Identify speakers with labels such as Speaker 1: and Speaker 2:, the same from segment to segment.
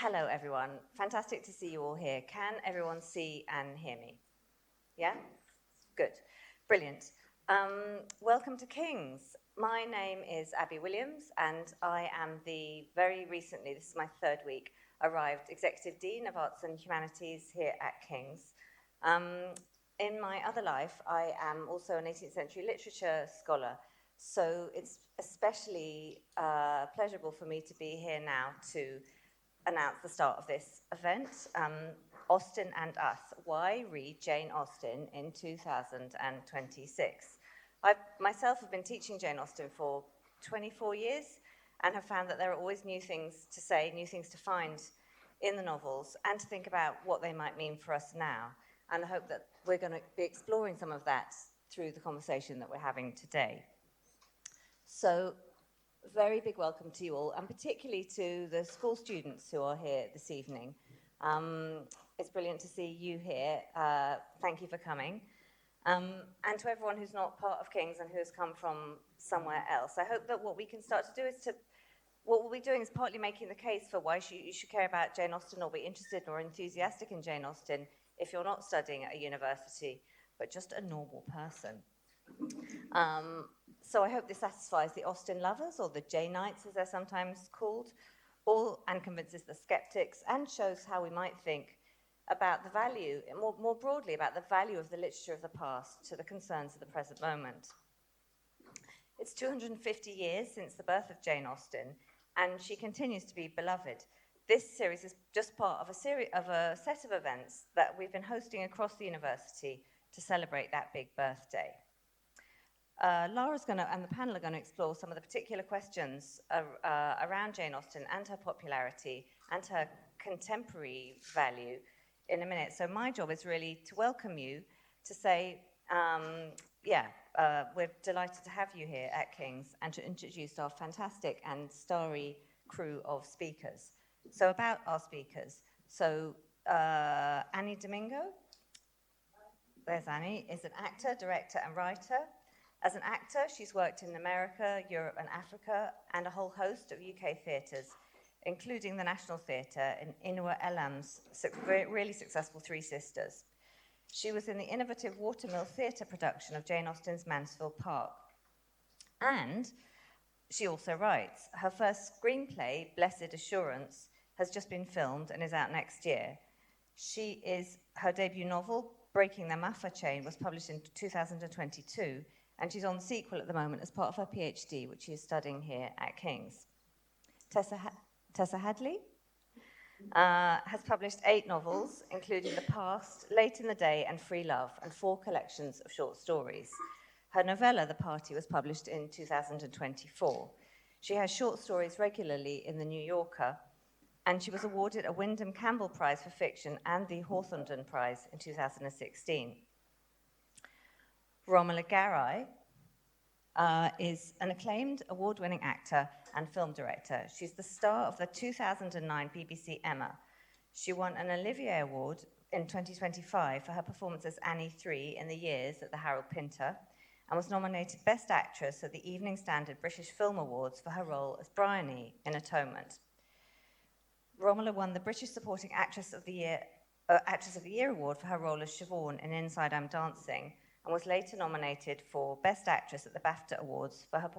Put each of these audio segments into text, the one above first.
Speaker 1: Hello, everyone. Fantastic to see you all here. Can everyone see and hear me? Yeah? Good. Brilliant. Welcome to King's. My name is Abby Williams, and I am the very recently, this is my third week, arrived Executive Dean of Arts and Humanities here at King's. In my other life, I am also an 18th century literature scholar, so it's especially pleasurable for me to be here now to announce the start of this event, Austen and Us, Why Read Jane Austen in 2026. I myself have been teaching Jane Austen for 24 years and have found that there are always new things to say, new things to find in the novels, and to think about what they might mean for us now. And I hope that we're going to be exploring some of that through the conversation that we're having today. So, very big welcome to you all, and particularly to the school students who are here this evening. It's brilliant to see you here. Thank you for coming. And to everyone who's not part of King's and who has come from somewhere else, I hope that what we can start to do is what we'll be doing is partly making the case for why you should care about Jane Austen or be interested or enthusiastic in Jane Austen if you're not studying at a university, but just a normal person. So I hope this satisfies the Austen lovers, or the Janeites as they're sometimes called, and convinces the skeptics, and shows how we might think about the value, more broadly about the value of the literature of the past to the concerns of the present moment. It's 250 years since the birth of Jane Austen, and she continues to be beloved. This series is just part of a set of events that we've been hosting across the university to celebrate that big birthday. Lara's and the panel are going to explore some of the particular questions around Jane Austen and her popularity and her contemporary value in a minute. So my job is really to welcome you, to say, we're delighted to have you here at King's, and to introduce our fantastic and starry crew of speakers. So about our speakers. So Anni Domingo, there's Anni, is an actor, director and writer. As an actor, she's worked in America, Europe and Africa, and a whole host of UK theatres, including the National Theatre in Inua Elam's really successful Three Sisters. She was in the innovative Watermill Theatre production of Jane Austen's Mansfield Park. And she also writes. Her first screenplay, Blessed Assurance, has just been filmed and is out next year. Her debut novel, Breaking the Mafia Chain, was published in 2022, and she's on the sequel at the moment as part of her PhD, which she is studying here at King's. Tessa Hadley has published 8 novels, including The Past, Late in the Day, and Free Love, and 4 collections of short stories. Her novella, The Party, was published in 2024. She has short stories regularly in The New Yorker, and she was awarded a Wyndham Campbell Prize for Fiction and the Hawthornden Prize in 2016. Romola Garai is an acclaimed award-winning actor and film director. She's the star of the 2009 BBC Emma. She won an Olivier Award in 2025 for her performance as Annie III in The Years at the Harold Pinter, and was nominated Best Actress at the Evening Standard British Film Awards for her role as Bryony in Atonement. Romola won the British Supporting Actress of the Year Award for her role as Siobhan in Inside I'm Dancing, and was later nominated for Best Actress at the BAFTA Awards for her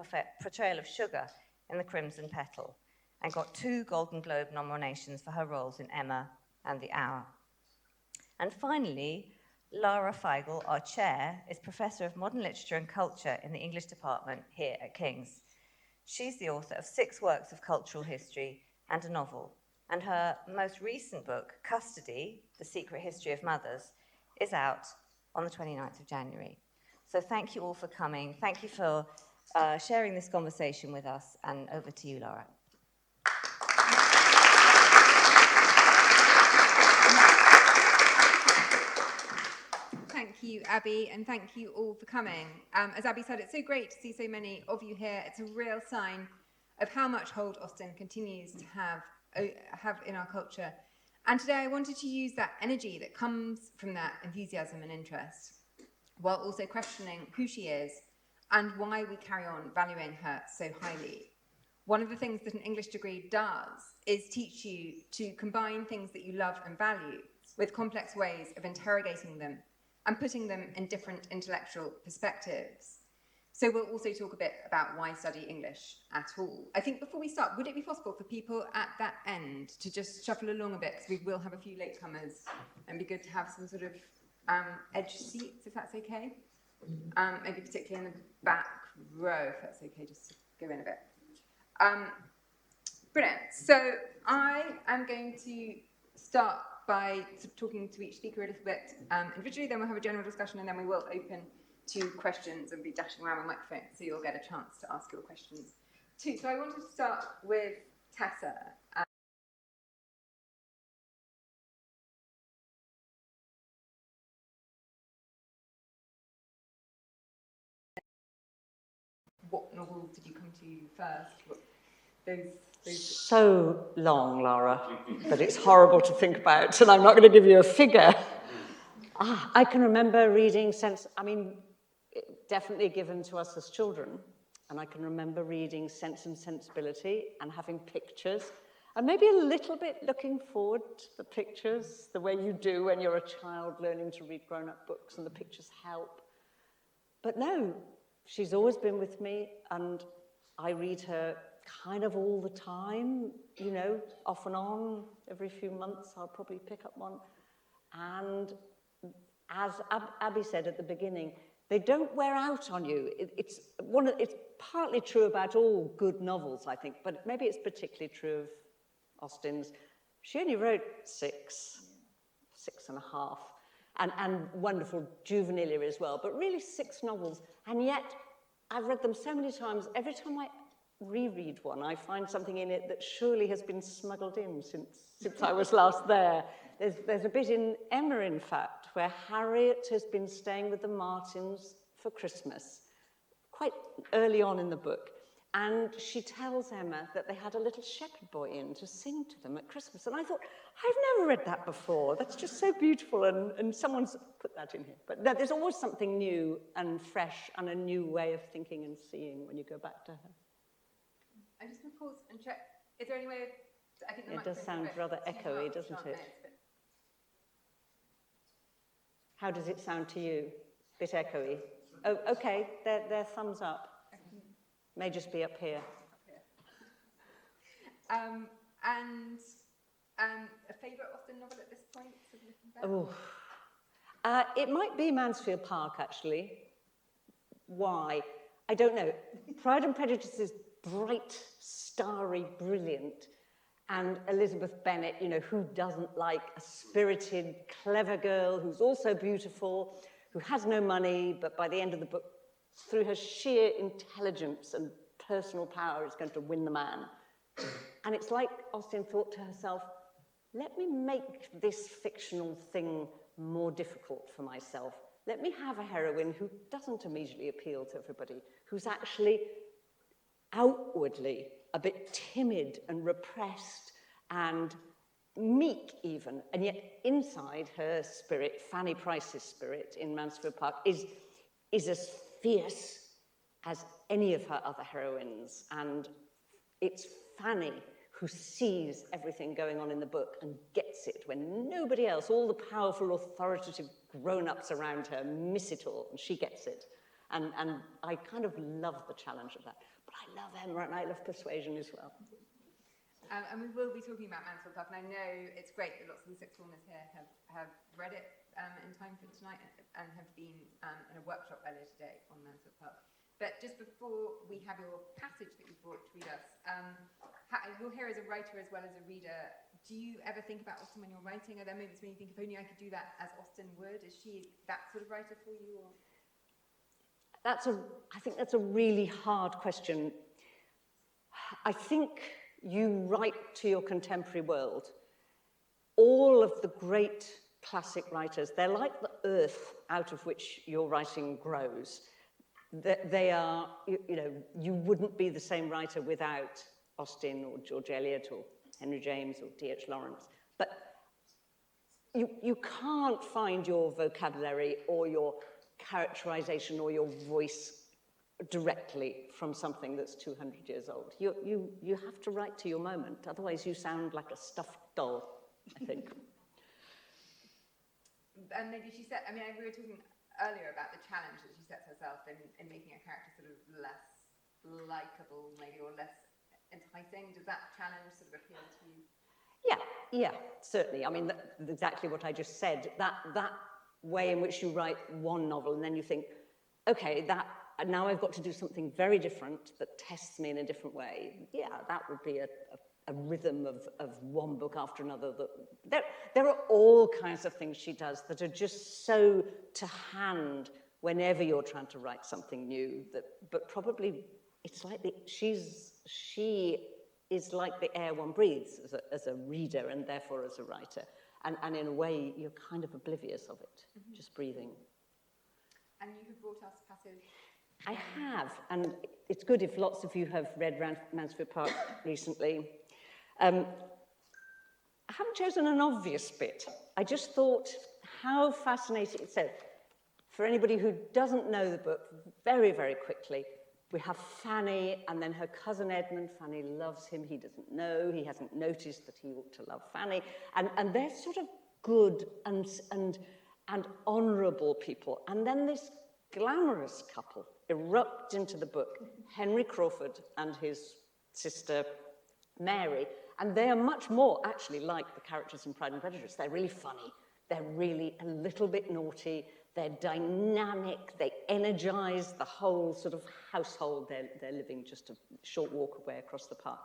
Speaker 1: portrayal of Sugar in The Crimson Petal, and got 2 Golden Globe nominations for her roles in Emma and The Hour. And finally, Lara Feigel, our chair, is Professor of Modern Literature and Culture in the English department here at King's. She's the author of 6 works of cultural history and a novel, and her most recent book, Custody, The Secret History of Mothers, is out on the 29th of January. So thank you all for coming. Thank you for sharing this conversation with us, and over to you, Lara.
Speaker 2: Thank you, Abby, and thank you all for coming. As Abby said, it's so great to see so many of you here. It's a real sign of how much hold Austen continues to have in our culture. And today I wanted to use that energy that comes from that enthusiasm and interest, while also questioning who she is and why we carry on valuing her so highly. one of the things that an English degree does is teach you to combine things that you love and value with complex ways of interrogating them and putting them in different intellectual perspectives. So we'll also talk a bit about why study English at all. I think before we start, would it be possible for people at that end to just shuffle along a bit, because we will have a few latecomers, and be good to have some sort of edge seats, if that's okay? Maybe particularly in the back row, if that's okay, just to go in a bit. Brilliant. So I am going to start by talking to each speaker a little bit individually, then we'll have a general discussion, and then we will open to questions and be dashing around with microphones, so you'll get a chance to ask your questions too. So I wanted to start with Tessa. What novel did you come to first? Those...
Speaker 3: So long, Lara, that it's horrible to think about, and I'm not going to give you a figure. I can remember reading definitely given to us as children, and I can remember reading Sense and Sensibility and having pictures, and maybe a little bit looking forward to the pictures, the way you do when you're a child learning to read grown-up books and the pictures help. But no, she's always been with me, and I read her kind of all the time, you know, off and on. Every few months I'll probably pick up one. And as Abby said at the beginning, they don't wear out on you. It's partly true about all good novels, I think, but maybe it's particularly true of Austen's. She only wrote six and a half, and wonderful juvenilia as well, but really 6 novels, and yet I've read them so many times. Every time I reread one, I find something in it that surely has been smuggled in since I was last there. There's a bit in Emma, in fact, where Harriet has been staying with the Martins for Christmas, quite early on in the book, and she tells Emma that they had a little shepherd boy in to sing to them at Christmas. And I thought, I've never read that before. That's just so beautiful, and someone's put that in here. But there's always something new and fresh and a new way of thinking and seeing when you go back to her.
Speaker 2: I'm just going to pause and check. Is there any way of... I think
Speaker 3: it does sound rather echoey, doesn't it? How does it sound to you? Bit echoey. Oh, okay. They're thumbs up. May just be up here.
Speaker 2: And a favourite Austen novel at this point?
Speaker 3: Oh, it might be Mansfield Park, actually. Why? I don't know. Pride and Prejudice is bright, starry, brilliant. And Elizabeth Bennet, you know, who doesn't like a spirited, clever girl who's also beautiful, who has no money, but by the end of the book, through her sheer intelligence and personal power, is going to win the man. And it's like Austen thought to herself, let me make this fictional thing more difficult for myself. Let me have a heroine who doesn't immediately appeal to everybody, who's actually outwardly a bit timid and repressed and meek even, and yet inside her spirit, Fanny Price's spirit in Mansfield Park, is as fierce as any of her other heroines. And it's Fanny who sees everything going on in the book and gets it when nobody else, all the powerful, authoritative grown-ups around her, miss it all, and she gets it. And I kind of love the challenge of that. But I love Emma and I love Persuasion as well.
Speaker 2: And we will be talking about Mansfield Park, and I know it's great that lots of the sixth formers here have read it in time for tonight and have been in a workshop earlier today on Mansfield Park. But just before we have your passage that you brought to read us, you're here as a writer as well as a reader. Do you ever think about Austen when you're writing? Are there moments when you think, if only I could do that as Austen would? Is she that sort of writer for you? Or?
Speaker 3: I think that's a really hard question. I think you write to your contemporary world. All of the great classic writers, they're like the earth out of which your writing grows. They are, you know, you wouldn't be the same writer without Austen or George Eliot or Henry James or D.H. Lawrence. But you can't find your vocabulary or your characterization or your voice directly from something that's 200 years old. You have to write to your moment, otherwise you sound like a stuffed doll, I think.
Speaker 2: And maybe she said, I mean, we were talking earlier about the challenge that she sets herself in making a character sort of less likeable, maybe, or less enticing. Does that challenge sort of appeal to you?
Speaker 3: Yeah, certainly. I mean, that's exactly what I just said. That way in which you write one novel and then you think, okay, now I've got to do something very different that tests me in a different way. Yeah, that would be a rhythm of one book after another. There are all kinds of things she does that are just so to hand whenever you're trying to write something new. But probably it's like she is like the air one breathes as a reader and therefore as a writer. And in a way, you're kind of oblivious of it, just breathing.
Speaker 2: And you have brought us a passage.
Speaker 3: I have, and it's good if lots of you have read Mansfield Park recently. I haven't chosen an obvious bit. I just thought how fascinating. So, for anybody who doesn't know the book, very, very quickly, we have Fanny and then her cousin Edmund. Fanny loves him. He doesn't know. He hasn't noticed that he ought to love Fanny. And they're sort of good and honourable people. And then this glamorous couple erupt into the book, Henry Crawford and his sister Mary. And they are much more actually like the characters in Pride and Prejudice. They're really funny. They're really a little bit naughty. They're dynamic. They energize the whole sort of household. They're living just a short walk away across the park.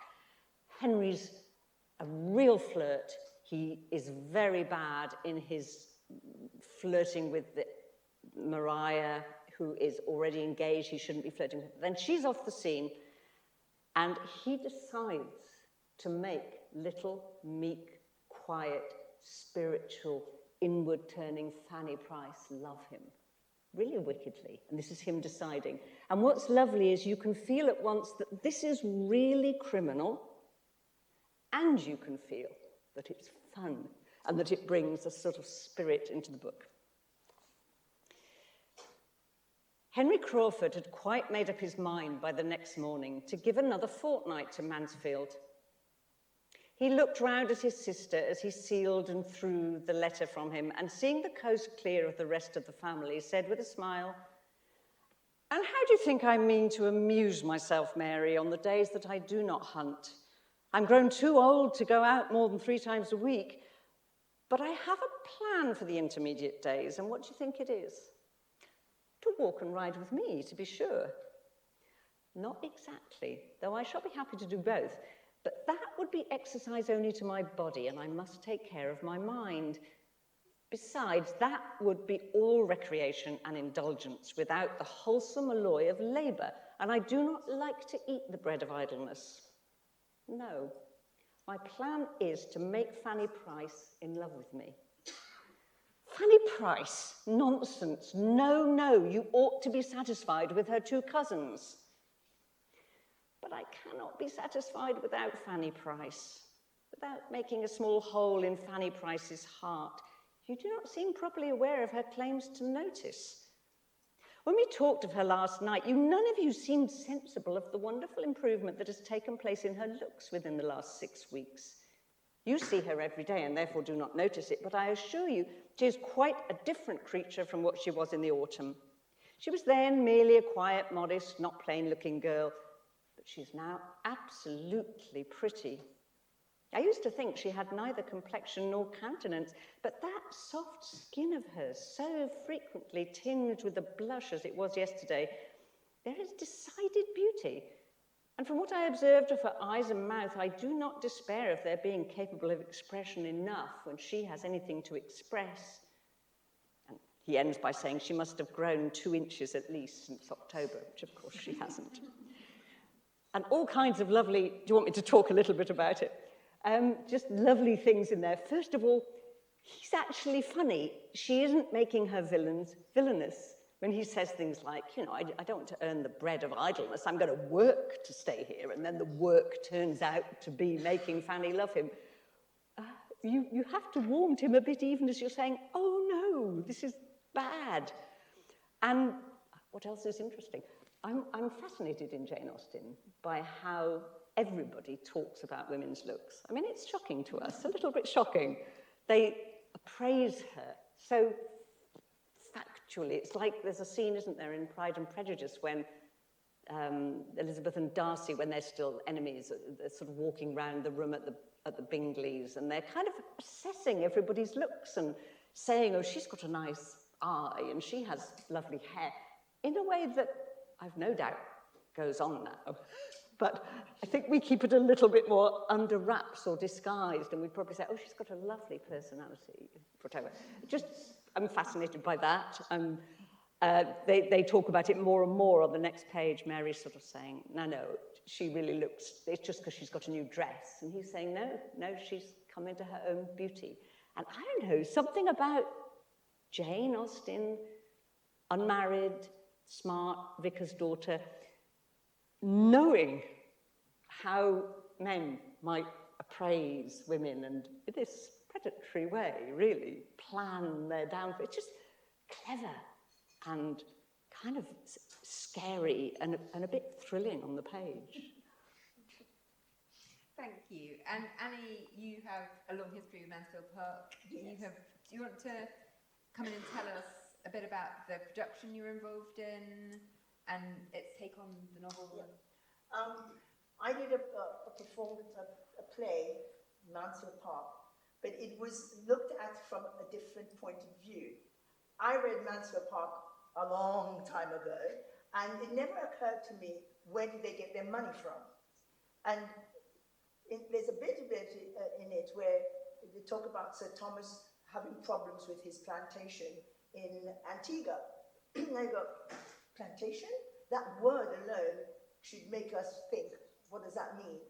Speaker 3: Henry's a real flirt. He is very bad in his flirting with Maria, who is already engaged. He shouldn't be flirting with her. Then she's off the scene, and he decides to make little, meek, quiet, spiritual, inward-turning Fanny Price love him, really wickedly. And this is him deciding. And what's lovely is you can feel at once that this is really criminal, and you can feel that it's fun and that it brings a sort of spirit into the book. Henry Crawford had quite made up his mind by the next morning to give another fortnight to Mansfield. He looked round at his sister as he sealed and threw the letter from him, and seeing the coast clear of the rest of the family, said with a smile, "And how do you think I mean to amuse myself, Mary, on the days that I do not hunt? I'm grown too old to go out more than 3 times a week, but I have a plan for the intermediate days, and what do you think it is? To walk and ride with me, to be sure. Not exactly, though I shall be happy to do both. But that would be exercise only to my body, and I must take care of my mind. Besides, that would be all recreation and indulgence without the wholesome alloy of labour, and I do not like to eat the bread of idleness. No, my plan is to make Fanny Price in love with me." Fanny Price? Nonsense. No, you ought to be satisfied with her 2 cousins. But I cannot be satisfied without Fanny Price, without making a small hole in Fanny Price's heart. You do not seem properly aware of her claims to notice. When we talked of her last night, none of you seemed sensible of the wonderful improvement that has taken place in her looks within the last 6 weeks. You see her every day and therefore do not notice it, but I assure you she is quite a different creature from what she was in the autumn. She was then merely a quiet, modest, not plain-looking girl, but she's now absolutely pretty. I used to think she had neither complexion nor countenance, but that soft skin of hers, so frequently tinged with the blush as it was yesterday, there is decided beauty. And from what I observed of her eyes and mouth, I do not despair of their being capable of expression enough when she has anything to express. And he ends by saying she must have grown 2 inches at least since October, which of course she hasn't. And all kinds of lovely, do you want me to talk a little bit about it? Just lovely things in there. First of all, he's actually funny. She isn't making her villainous when he says things like, I don't want to earn the bread of idleness. I'm going to work to stay here. And then the work turns out to be making Fanny love him. You have to warm to him a bit even as you're saying, oh no, this is bad. And what else is interesting? I'm fascinated in Jane Austen by how everybody talks about women's looks. I mean, it's shocking to us, a little bit shocking. They praise her so factually. It's like there's a scene, isn't there, in Pride and Prejudice when Elizabeth and Darcy, when they're still enemies, they're sort of walking around the room at the Bingleys, and they're kind of assessing everybody's looks and saying, oh, she's got a nice eye and she has lovely hair, in a way that I've no doubt goes on now. But I think we keep it a little bit more under wraps or disguised, and we'd probably say, oh, she's got a lovely personality, whatever. I'm fascinated by that. They talk about it more and more on the next page. Mary's sort of saying, no, she really looks, it's just because she's got a new dress. And he's saying, no, she's come into her own beauty. And I don't know, something about Jane Austen, unmarried, smart, vicar's daughter, knowing how men might appraise women and in this predatory way, really, plan their downfall. It's just clever and kind of scary and a bit thrilling on the page.
Speaker 2: Thank you. And Annie, you have a long history with Mansfield Park.
Speaker 4: Yes.
Speaker 2: Do you want to come in and tell us a bit about the production you were involved in and its take on the novel?
Speaker 4: Yeah. I did a performance, a play, Mansfield Park, but it was looked at from a different point of view. I read Mansfield Park a long time ago, and it never occurred to me where did they get their money from. And there's a bit of it in it where they talk about Sir Thomas having problems with his plantation in Antigua. I go, plantation? That word alone should make us think, what does that mean?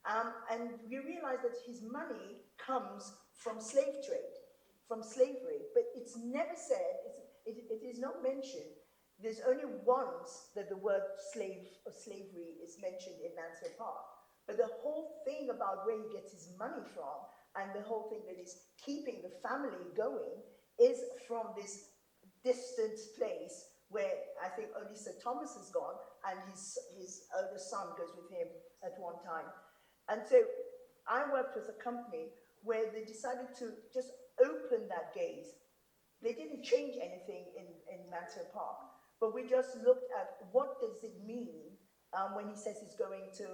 Speaker 4: And we realize that his money comes from slave trade, from slavery, but it's never said, it is not mentioned. There's only once that the word slave or slavery is mentioned in Mansfield Park. But the whole thing about where he gets his money from and the whole thing that is keeping the family going is from this distant place where I think only Sir Thomas has gone and his older son goes with him at one time. And so I worked with a company where they decided to just open that gaze. They didn't change anything in Mansfield Park, but we just looked at what does it mean when he says he's going to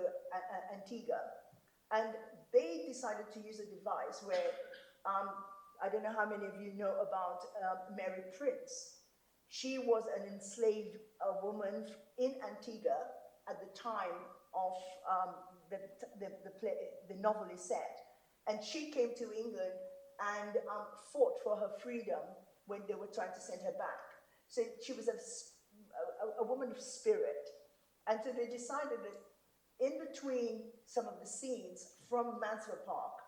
Speaker 4: Antigua. And they decided to use a device where, I don't know how many of you know about Mary Prince. She was an enslaved woman in Antigua at the time of the novel is set. And she came to England and fought for her freedom when they were trying to send her back. So she was a woman of spirit. And so they decided that in between some of the scenes from Mansfield Park,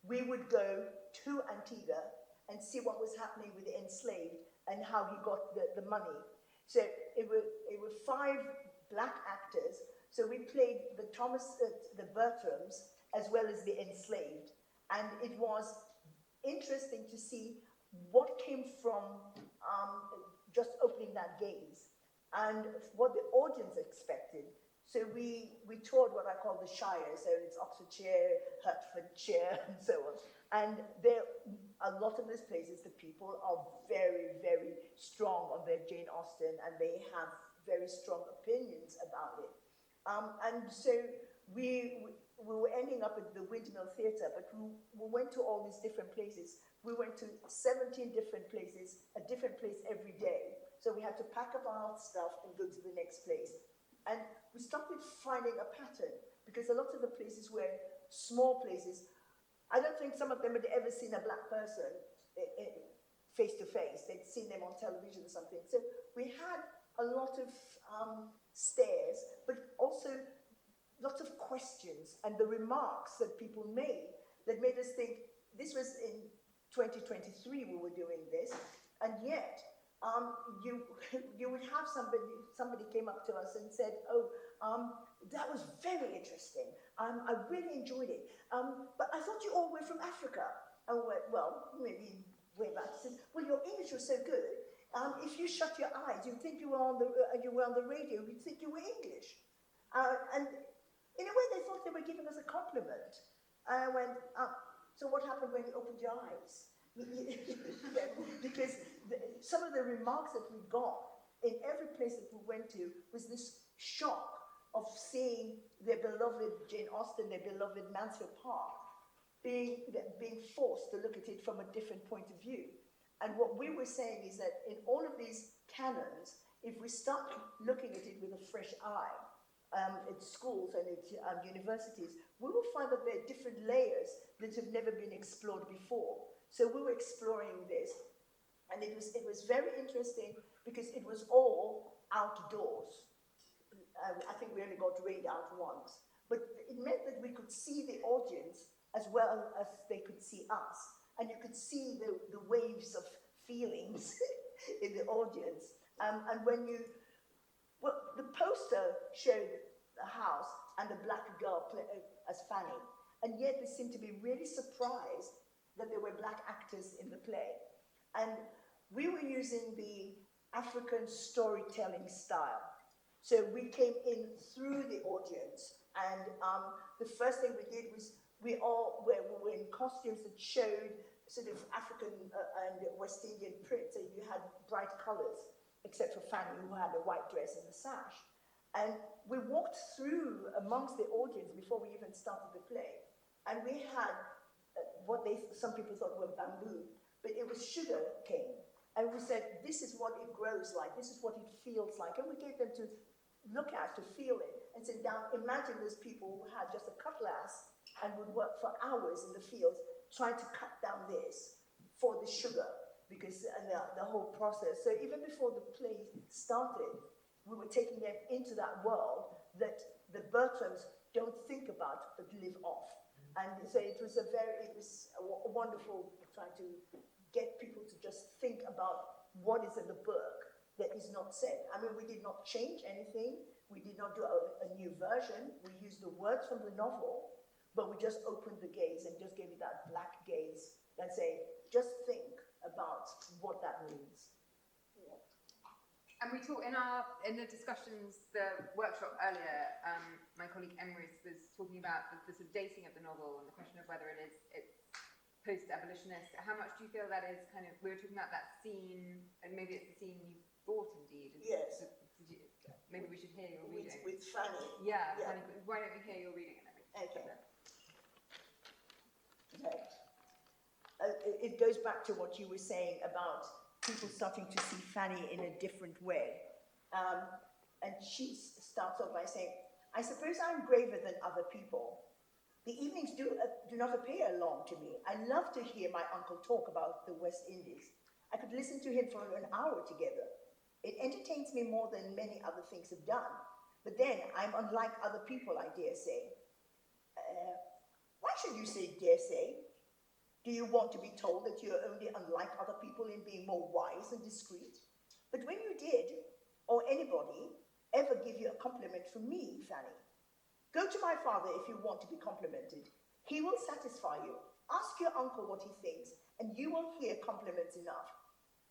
Speaker 4: we would go to Antigua and see what was happening with the enslaved and how he got the money. So it were 5 black actors. So we played the Bertrams as well as the enslaved. And it was interesting to see what came from just opening that gaze and what the audience expected. So we toured what I call the Shire, so it's Oxfordshire, Hertfordshire, and so on. And a lot of these places, the people are very, very strong on their Jane Austen, and they have very strong opinions about it. And so we were ending up at the Windmill Theatre, but we went to all these different places. We went to 17 different places, a different place every day. So we had to pack up our stuff and go to the next place. And we started finding a pattern, because a lot of the places were small places. I don't think some of them had ever seen a black person face to face. They'd seen them on television or something. So we had a lot of stares, but also lots of questions and the remarks that people made that made us think, this was in 2023 we were doing this, and yet you would have somebody came up to us and said, that was very interesting. I really enjoyed it. But I thought you all were from Africa. And we went, well, maybe way back. He said, well, your English was so good. If you shut your eyes, you'd think you were on the radio, you'd think you were English. And in a way, they thought they were giving us a compliment. I went, so what happened when you opened your eyes? Because some of the remarks that we got in every place that we went to was this shock of seeing their beloved Jane Austen, their beloved Mansfield Park, being forced to look at it from a different point of view. And what we were saying is that in all of these canons, if we start looking at it with a fresh eye, at schools and at universities, we will find that there are different layers that have never been explored before. So we were exploring this, and it was very interesting because it was all outdoors. I think we only got rained out once, but it meant that we could see the audience as well as they could see us, and you could see the waves of feelings in the audience. And when the poster showed the house and the black girl as Fanny, and yet they seemed to be really surprised that there were black actors in the play. And we were using the African storytelling style. So we came in through the audience, and the first thing we did was we were in costumes that showed sort of African and West Indian print, so you had bright colors, except for Fanny, who had a white dress and a sash. And we walked through amongst the audience before we even started the play, and we had some people thought were bamboo, but it was sugar cane. And we said, this is what it grows like, this is what it feels like. And we gave them to look at, to feel it, and said, now imagine those people who had just a cutlass and would work for hours in the fields trying to cut down this for the sugar, because the whole process. So even before the play started, we were taking them into that world that the Bertrams don't think about but live off. And so it was a wonderful trying to get people to just think about what is in the book that is not said. I mean, we did not change anything. We did not do a new version. We used the words from the novel, but we just opened the gaze and just gave it that black gaze and say, just think about what that means. Yeah.
Speaker 2: And we talked in the discussions, the workshop earlier, my colleague Emrys was talking about the sort of dating of the novel and the question of whether it's post-abolitionist. How much do you feel that is kind of, we were talking about that scene, and maybe it's the scene you brought indeed.
Speaker 4: Yes.
Speaker 2: Maybe we should hear your reading.
Speaker 4: With Fanny.
Speaker 2: Yeah, yeah. Fanny, why don't we hear your reading and everything?
Speaker 4: Okay. It goes back to what you were saying about people starting to see Fanny in a different way. And she starts off by saying, I suppose I'm braver than other people. The evenings do not appear long to me. I love to hear my uncle talk about the West Indies. I could listen to him for an hour together. It entertains me more than many other things have done. But then I'm unlike other people, I dare say. Why should you say dare say? Do you want to be told that you're only unlike other people in being more wise and discreet? But when you did, or anybody, ever give you a compliment from me, Fanny, go to my father if you want to be complimented. He will satisfy you. Ask your uncle what he thinks, and you will hear compliments enough.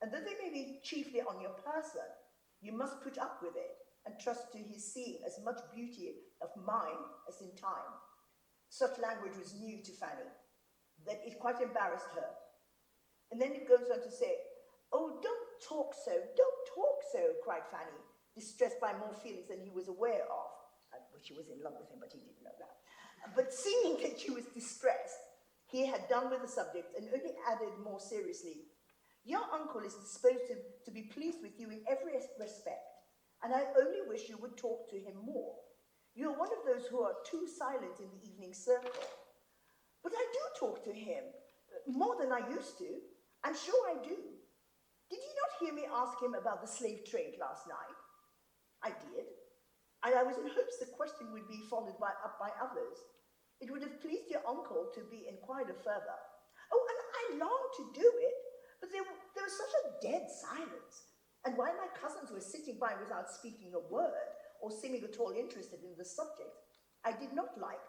Speaker 4: And though they may be chiefly on your person, you must put up with it and trust to his seeing as much beauty of mine as in time. Such language was new to Fanny, that it quite embarrassed her. And then it goes on to say, oh, don't talk so, cried Fanny, distressed by more feelings than he was aware of. Well, she was in love with him, but he didn't know that. But seeing that she was distressed, he had done with the subject and only added more seriously, your uncle is disposed to be pleased with you in every respect, and I only wish you would talk to him more. You are one of those who are too silent in the evening circle. But I do talk to him, more than I used to. I'm sure I do. Did you not hear me ask him about the slave trade last night? I did. And I was in hopes the question would be followed up by others. It would have pleased your uncle to be inquired further. Oh, and I longed to do it, but there was such a dead silence. And while my cousins were sitting by without speaking a word or seeming at all interested in the subject, I did not like.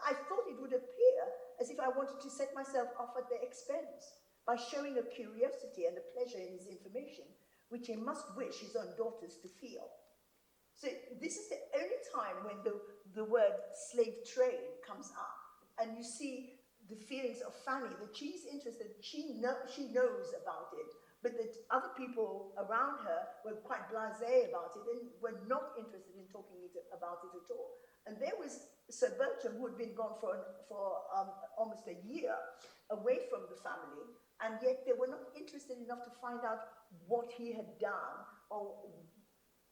Speaker 4: I thought it would appear as if I wanted to set myself off at their expense by showing a curiosity and a pleasure in his information, which he must wish his own daughters to feel. So this is the only time when the word slave trade comes up, and you see the feelings of Fanny, that she's interested, she knows about it, but that other people around her were quite blasé about it and were not interested in talking about it at all. And there was Sir Bertram, who had been gone for almost a year away from the family, and yet they were not interested enough to find out what he had done or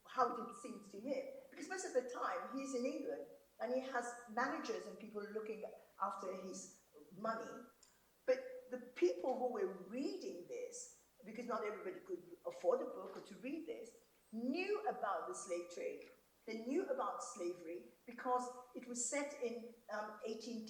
Speaker 4: how it seems to him. Because most of the time, he's in England, and he has managers and people looking after his money. But the people who were reading this, because not everybody could afford a book or to read this, knew about the slave trade. They knew about slavery because it was set in 1810,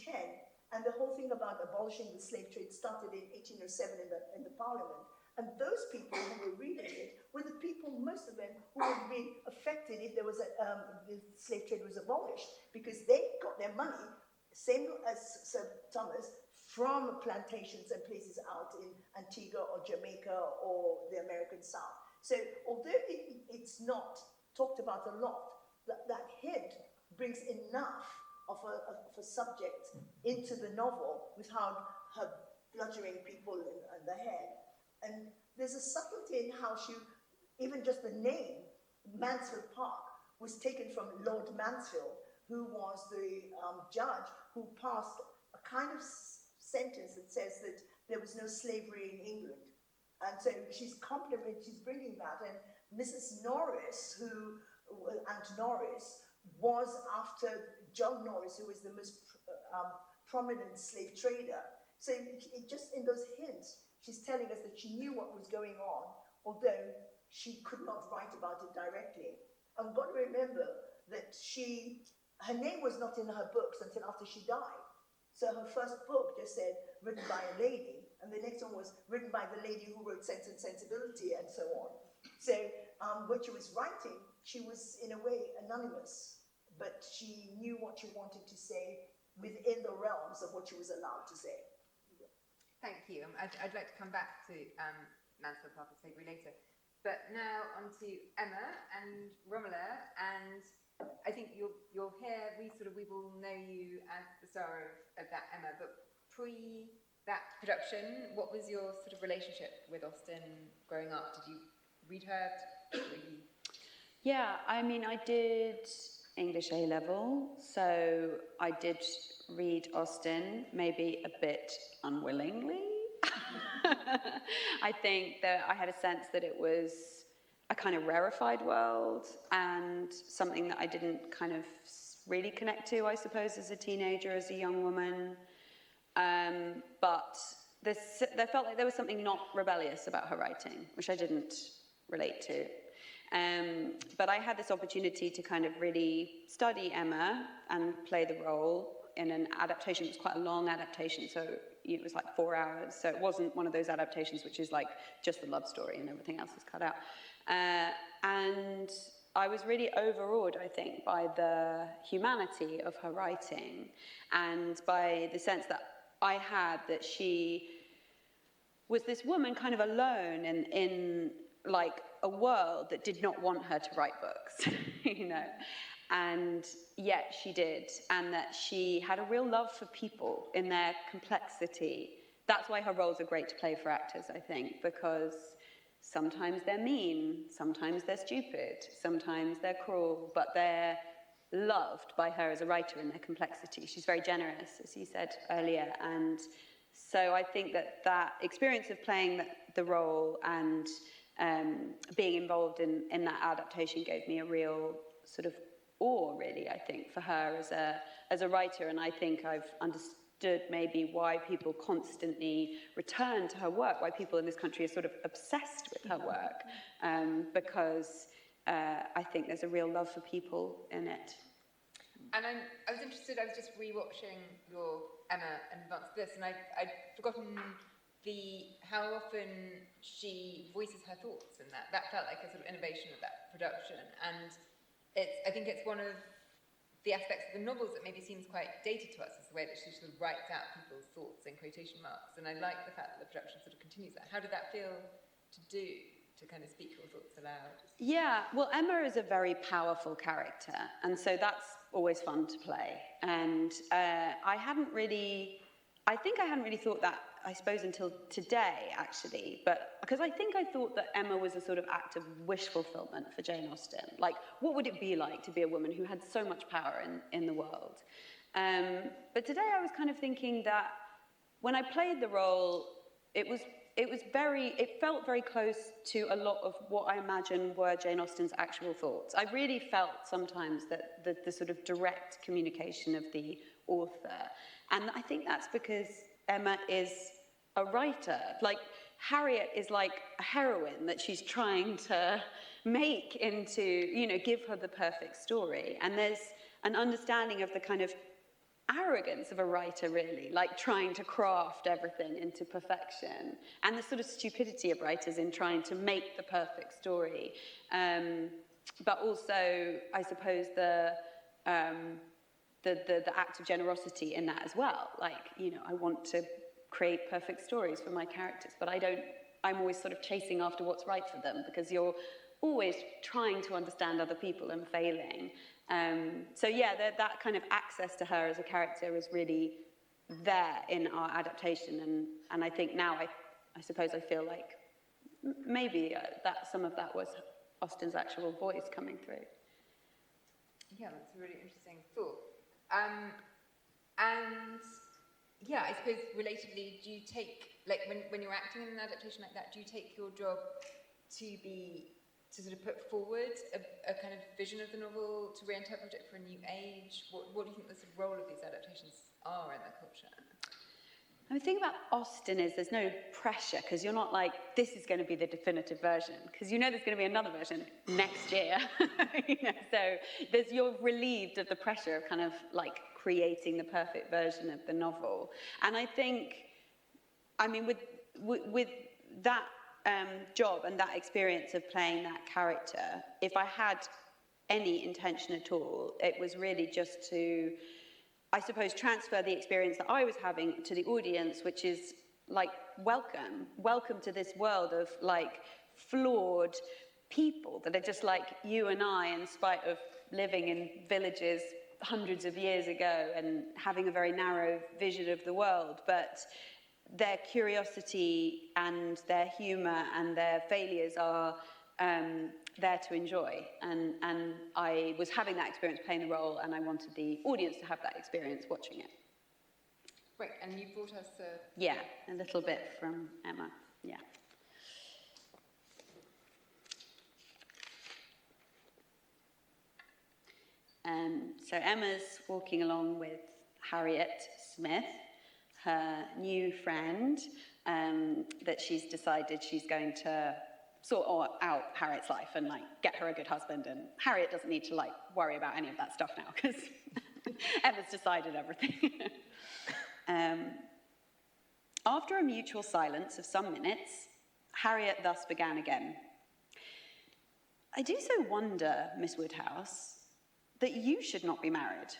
Speaker 4: and the whole thing about abolishing the slave trade started in 1807 in the Parliament. And those people who were reading it were the people, most of them, who would be affected if there was the slave trade was abolished, because they got their money, same as Sir Thomas, from plantations and places out in Antigua or Jamaica or the American South. So although it's not talked about a lot, that hint brings enough of a subject into the novel without her bludgeoning people in the head. And there's a subtlety in how she, even just the name, Mansfield Park, was taken from Lord Mansfield, who was the judge who passed a kind of sentence that says that there was no slavery in England. And so she's bringing that. And Mrs. Norris, Aunt Norris, was after John Norris, who was the most prominent slave trader. So just in those hints, she's telling us that she knew what was going on, although she could not write about it directly. And we've got to remember that her name was not in her books until after she died. So her first book just said, written by a lady, and the next one was written by the lady who wrote Sense and Sensibility, and so on. So when she was writing, she was in a way anonymous, but she knew what she wanted to say within the realms of what she was allowed to say.
Speaker 2: Thank you. I'd like to come back to Mansfield Park and slavery later. But now on to Emma and Romola, and I think you're here, we will know you as the star of that Emma, but pre that production, what was your sort of relationship with Austen growing up? Did you read her?
Speaker 5: Yeah, I mean, I did English A-level, so I did read Austen, maybe a bit unwillingly. I think that I had a sense that it was a kind of rarefied world and something that I didn't kind of really connect to, I suppose, as a teenager, as a young woman. But there felt like there was something not rebellious about her writing, which I didn't relate to. But I had this opportunity to kind of really study Emma and play the role in an adaptation. It was quite a long adaptation, so it was like 4 hours. So it wasn't one of those adaptations which is like just the love story and everything else is cut out. And I was really overawed, I think, by the humanity of her writing and by the sense that I had that she was this woman kind of alone in like a world that did not want her to write books, you know, and yet she did, and that she had a real love for people in their complexity. That's why her roles are great to play for actors, I think, because sometimes they're mean, sometimes they're stupid, sometimes they're cruel, but they're loved by her as a writer in their complexity. She's very generous, as you said earlier, and so I think that experience of playing the role and being involved in that adaptation gave me a real sort of awe, really, I think, for her as a writer, and I think I've understood maybe why people constantly return to her work, why people in this country are sort of obsessed with her work, because I think there's a real love for people in it.
Speaker 2: And I was interested, I was just rewatching your Emma in advance of this, and I'd forgotten how often she voices her thoughts in that. That felt like a sort of innovation of that production, and I think it's one of the aspects of the novels that maybe seems quite dated to us, is the way that she sort of writes out people's thoughts in quotation marks, and I like the fact that the production sort of continues that. How did that feel to do, to to kind of speak your thoughts aloud.
Speaker 5: Yeah, well, Emma is a very powerful character, and so that's always fun to play. And I hadn't really thought that, I suppose, until today, actually, but because I think I thought that Emma was a sort of act of wish fulfillment for Jane Austen. Like, what would it be like to be a woman who had so much power in the world? But today I was kind of thinking that when I played the role, it felt very close to a lot of what I imagine were Jane Austen's actual thoughts. I really felt sometimes that the sort of direct communication of the author. And I think that's because Emma is a writer. Like, Harriet is like a heroine that she's trying to make into, give her the perfect story. And there's an understanding of the kind of arrogance of a writer, really, like trying to craft everything into perfection, and the sort of stupidity of writers in trying to make the perfect story. But also, I suppose, the act of generosity in that as well. Like, I want to create perfect stories for my characters, but I'm always sort of chasing after what's right for them, because you're always trying to understand other people and failing. So yeah, that kind of access to her as a character is really there in our adaptation, and I think now I suppose I feel like maybe that some of that was Austen's actual voice coming through.
Speaker 2: Yeah, that's a really interesting thought. And yeah, I suppose relatedly, do you take, like, when you're acting in an adaptation like that, do you take your job to sort of put forward a kind of vision of the novel, to reinterpret it for a new age? What do you think the sort of role of these adaptations are in the culture?
Speaker 5: And the thing about Austen is there's no pressure, because you're not like, this is going to be the definitive version, because there's going to be another version next year. So you're relieved of the pressure of kind of like creating the perfect version of the novel. And I think, with that job and that experience of playing that character, if I had any intention at all, it was really just to, I suppose, transfer the experience that I was having to the audience, which is like, welcome to this world of like flawed people that are just like you and I, in spite of living in villages hundreds of years ago and having a very narrow vision of the world, but their curiosity and their humour and their failures are there to enjoy. And I was having that experience playing the role, and I wanted the audience to have that experience watching it.
Speaker 2: Right, and you brought us
Speaker 5: Yeah, a little bit from Emma, yeah. So Emma's walking along with Harriet Smith, her new friend, that she's decided she's going to sort out Harriet's life and like get her a good husband, and Harriet doesn't need to like worry about any of that stuff now, because Emma's decided everything. After a mutual silence of some minutes, Harriet thus began again. I do so wonder, Miss Woodhouse, that you should not be married,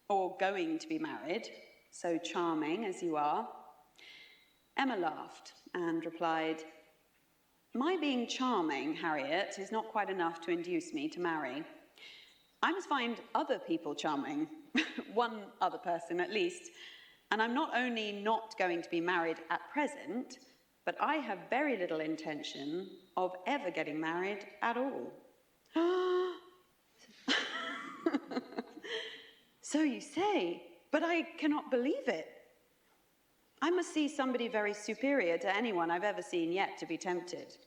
Speaker 5: or going to be married, so charming as you are. Emma laughed and replied, my being charming, Harriet, is not quite enough to induce me to marry. I must find other people charming, one other person at least, and I'm not only not going to be married at present, but I have very little intention of ever getting married at all. So you say, but I cannot believe it. I must see somebody very superior to anyone I've ever seen yet to be tempted.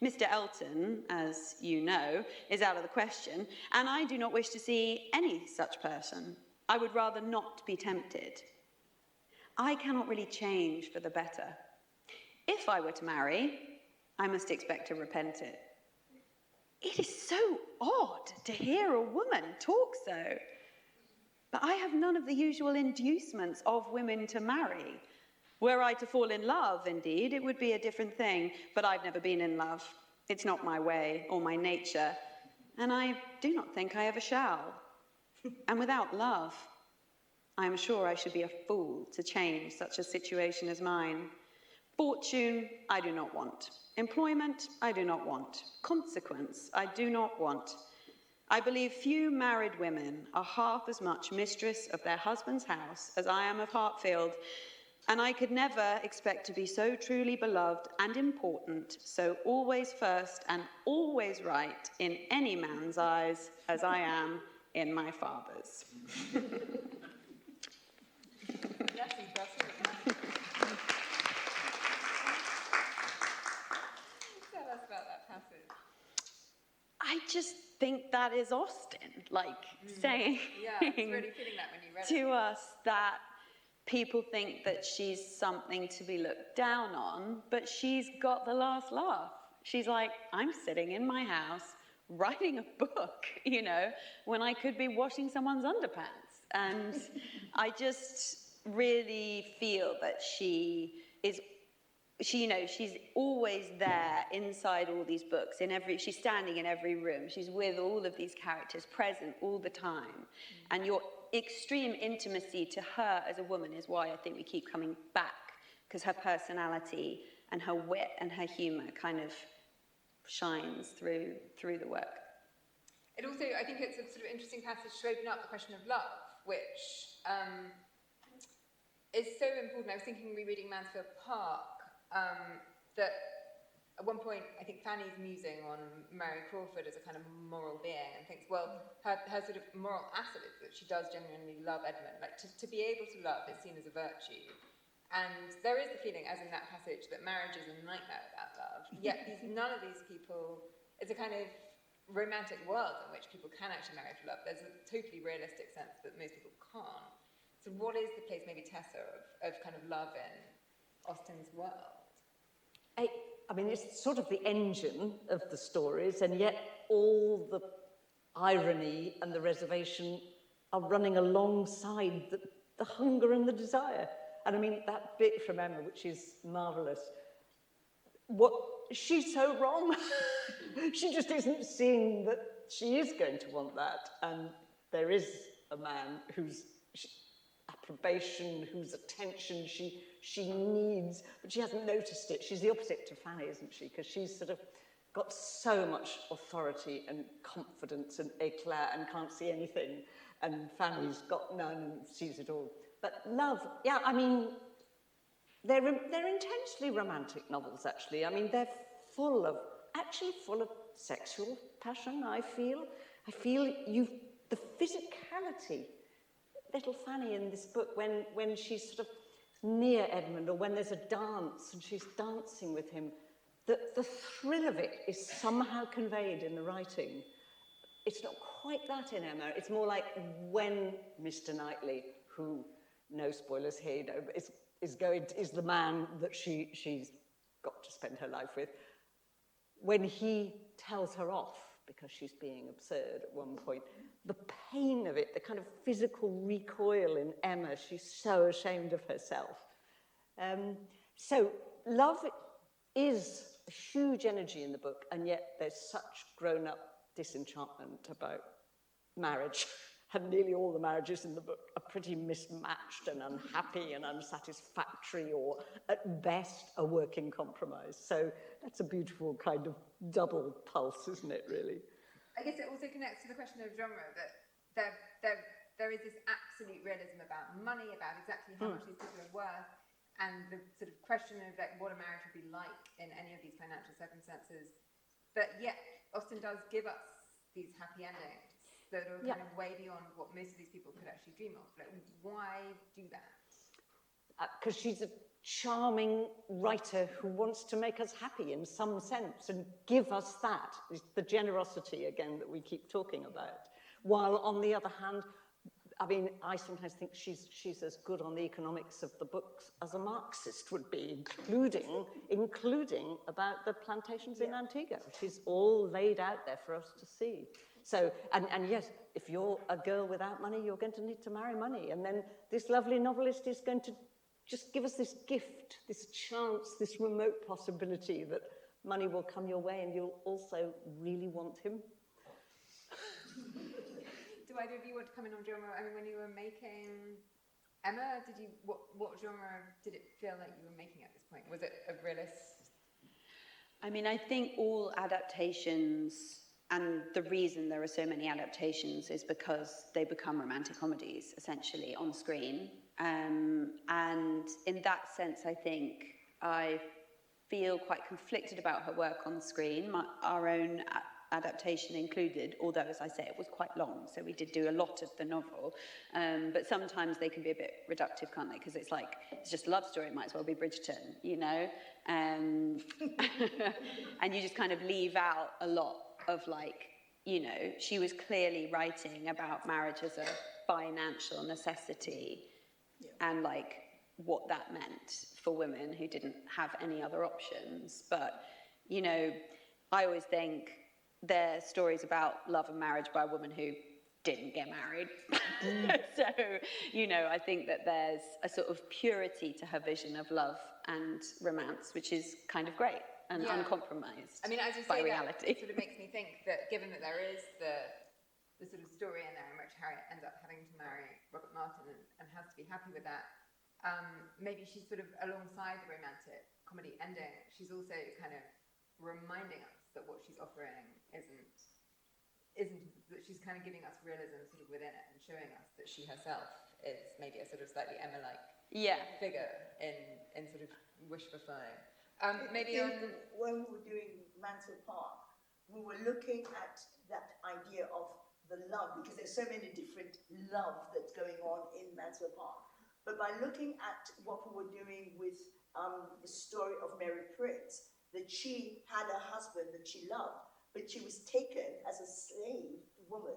Speaker 5: Mr. Elton, as you know, is out of the question, and I do not wish to see any such person. I would rather not be tempted. I cannot really change for the better. If I were to marry, I must expect to repent it. It is so odd to hear a woman talk so. But I have none of the usual inducements of women to marry. Were I to fall in love, indeed, it would be a different thing, but I've never been in love. It's not my way or my nature, and I do not think I ever shall. And without love, I am sure I should be a fool to change such a situation as mine. Fortune, I do not want. Employment, I do not want. Consequence, I do not want. I believe few married women are half as much mistress of their husband's house as I am of Hartfield, and I could never expect to be so truly beloved and important, so always first and always right in any man's eyes as I am in my father's.
Speaker 2: That's impressive. Tell us about that passage.
Speaker 5: I just think that is Austen, like saying
Speaker 2: Yeah, I was really feeling that when you read it.
Speaker 5: to us that people think that she's something to be looked down on, but she's got the last laugh. She's like, I'm sitting in my house writing a book, you know, when I could be washing someone's underpants. And I just really feel that she's always there inside all these books. She's standing in every room. She's with all of these characters, present all the time. And your extreme intimacy to her as a woman is why I think we keep coming back, because her personality and her wit and her humour kind of shines through the work.
Speaker 2: It also, I think it's a sort of interesting passage to open up the question of love, which is so important. I was thinking rereading Mansfield Park, that at one point, I think Fanny's musing on Mary Crawford as a kind of moral being and thinks, well, her sort of moral asset is that she does genuinely love Edmund. Like, to be able to love is seen as a virtue. And there is the feeling, as in that passage, that marriage is a nightmare without love. Yet none of these people, it's a kind of romantic world in which people can actually marry for love. There's a totally realistic sense that most people can't. So what is the place, maybe Tessa, of kind of love in Austen's world?
Speaker 3: I mean, it's sort of the engine of the stories, and yet all the irony and the reservation are running alongside the hunger and the desire. And I mean, that bit from Emma, which is marvellous, she's so wrong. She just isn't seeing that she is going to want that. And there is a man whose approbation, whose attention she needs, but she hasn't noticed it. She's the opposite to Fanny, isn't she? Because she's sort of got so much authority and confidence and éclat and can't see anything. And Fanny's got none and sees it all. But love, yeah, I mean, they're intensely romantic novels, actually. I mean, they're full of sexual passion, I feel. I feel the physicality. Little Fanny in this book, when she's sort of near Edmund, or when there's a dance and she's dancing with him, the thrill of it is somehow conveyed in the writing. It's not quite that in Emma. It's more like when Mr. Knightley, who, no spoilers here, you know, is the man that she's got to spend her life with, when he tells her off because she's being absurd at one point, the pain of it, the kind of physical recoil in Emma, she's so ashamed of herself. So love is a huge energy in the book, and yet there's such grown-up disenchantment about marriage. And nearly all the marriages in the book are pretty mismatched and unhappy and unsatisfactory, or at best a working compromise. So that's a beautiful kind of double pulse, isn't it, really?
Speaker 2: I guess it also connects to the question of genre, that there is this absolute realism about money, about exactly how much these people are worth, and the sort of question of like what a marriage would be like in any of these financial circumstances. But yet, Austen does give us these happy endings that are kind of way beyond what most of these people could actually dream of. Like, why do that?
Speaker 3: Because she's a charming writer who wants to make us happy in some sense and give us that, the generosity, again, that we keep talking about. While, on the other hand, I mean, I sometimes think she's as good on the economics of the books as a Marxist would be, including about the plantations in Antigua. She's all laid out there for us to see. So, and yes, if you're a girl without money, you're going to need to marry money. And then this lovely novelist is going to just give us this gift, this chance, this remote possibility that money will come your way and you'll also really want him.
Speaker 2: Do either of you want to come in on genre? I mean, when you were making Emma, what genre did it feel like you were making at this point? Was it a realist?
Speaker 5: I mean, I think all adaptations, and the reason there are so many adaptations is because they become romantic comedies, essentially, on screen. And in that sense, I think I feel quite conflicted about her work on screen, our own adaptation included, although, as I say, it was quite long, so we did do a lot of the novel. But sometimes they can be a bit reductive, can't they? Because it's like, it's just a love story, it might as well be Bridgerton, you know? And you just kind of leave out a lot of, like, you know, she was clearly writing about marriage as a financial necessity, and, like, what that meant for women who didn't have any other options. But, you know, I always think they're stories about love and marriage by a woman who didn't get married. So, you know, I think that there's a sort of purity to her vision of love and romance, which is kind of great and uncompromised.
Speaker 2: I mean, as you
Speaker 5: by
Speaker 2: say
Speaker 5: reality.
Speaker 2: that, it sort of makes me think that given that there is the sort of story in there in which Harriet ends up having to marry Robert Martin and has to be happy with that, maybe she's sort of alongside the romantic comedy ending, she's also kind of reminding us that what she's offering isn't that she's kind of giving us realism sort of within it and showing us that she herself is maybe a sort of slightly Emma-like figure in sort of wish fulfilling. Maybe
Speaker 4: when we were doing Mansfield Park, we were looking at that idea of the love, because there's so many different love that's going on in Mansfield Park. But by looking at what we were doing with the story of Mary Prince, that she had a husband that she loved, but she was taken as a slave woman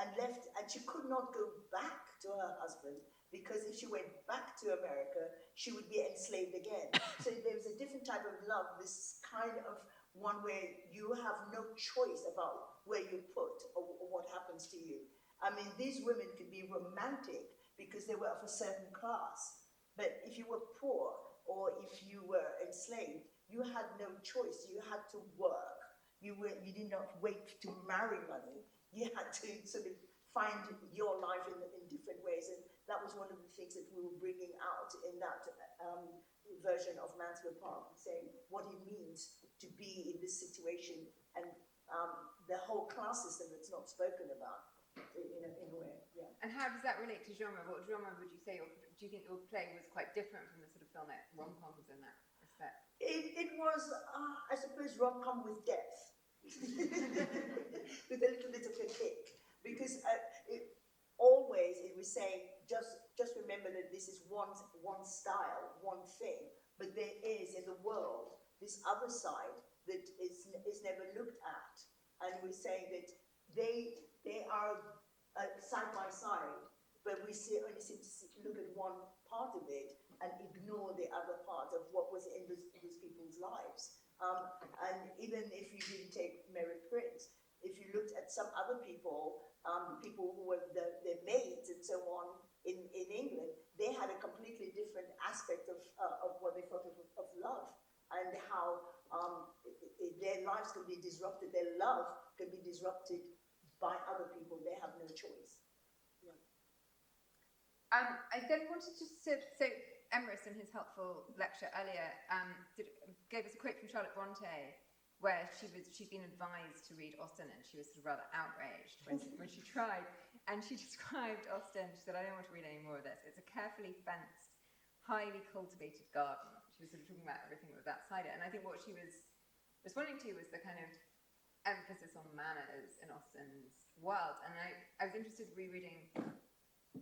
Speaker 4: and left, and she could not go back to her husband, because if she went back to America, she would be enslaved again. So there was a different type of love, this kind of one where you have no choice about where you put or what happens to you. I mean, these women could be romantic because they were of a certain class, but if you were poor or if you were enslaved, you had no choice. You had to work. You did not wait to marry money. You had to sort of find your life in different ways. And that was one of the things that we were bringing out in that version of Mansfield Park, saying what it means to be in this situation, and the whole class system that's not spoken about in a way. Yeah.
Speaker 2: And how does that relate to genre? What genre would you say, or do you think your play was quite different from the sort of filmic rom-coms in that respect?
Speaker 4: It was, I suppose, rom-com with depth, with a little bit of a kick, because it was saying, just remember that this is one style, one thing, but there is in the world this other side that is never looked at, and we're saying that they are side by side, but we only seem to look at one part of it and ignore the other part of what was in these people's lives. And even if you didn't take Mary Prince, if you looked at some other people, people who were their maids and so on in England, they had a completely different aspect of what they thought of love, and how their lives could be disrupted, their love could be disrupted by other people. They have no choice. Yeah.
Speaker 2: I then wanted to so Emrys, in his helpful lecture earlier, gave us a quote from Charlotte Bronte, where she'd been advised to read Austen, and she was sort of rather outraged when she tried. And she described Austen, she said, "I don't want to read any more of this. It's a carefully fenced, highly cultivated garden." She was sort of talking about everything that was outside it. And I think what she was responding to was the kind of emphasis on manners in Austen's world. And I was interested in rereading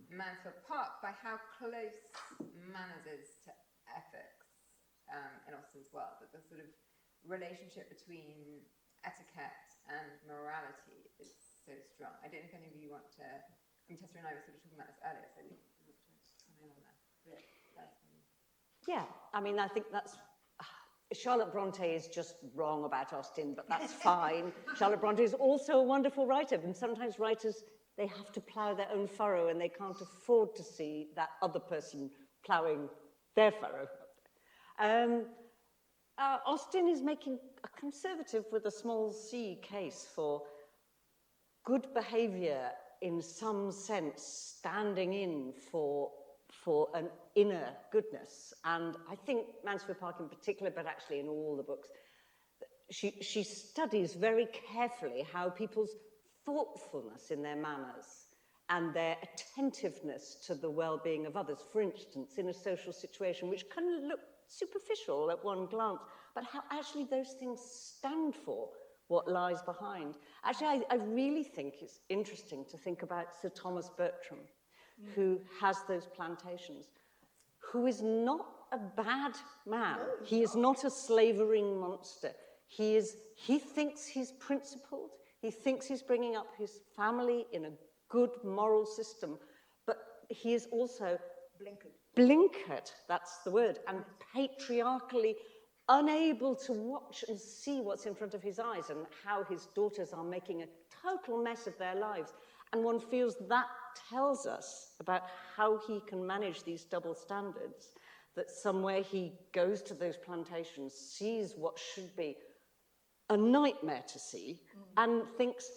Speaker 2: Mansfield Park by how close manners is to ethics in Austen's world, that the sort of relationship between etiquette and morality is so strong. I don't know if any of you want to, Tessa and I were sort of talking about this earlier, so we want to come in on that.
Speaker 3: Yeah, I mean, I think that's... Charlotte Bronte is just wrong about Austen, but that's fine. Charlotte Bronte is also a wonderful writer, and sometimes writers, they have to plough their own furrow, and they can't afford to see that other person ploughing their furrow. Austen is making a conservative with a small c case for good behaviour, in some sense, standing in for for an inner goodness. And I think Mansfield Park in particular, but actually in all the books, she studies very carefully how people's thoughtfulness in their manners and their attentiveness to the well-being of others, for instance, in a social situation which can look superficial at one glance, but how actually those things stand for what lies behind. Actually, I really think it's interesting to think about Sir Thomas Bertram, who has those plantations, who is not a bad man. He is not a slavering monster. He thinks he's principled. He thinks he's bringing up his family in a good moral system, but he is also blinkered, that's the word, and patriarchally unable to watch and see what's in front of his eyes and how his daughters are making a total mess of their lives. And one feels that tells us about how he can manage these double standards, that somewhere he goes to those plantations, sees what should be a nightmare to see, and thinks,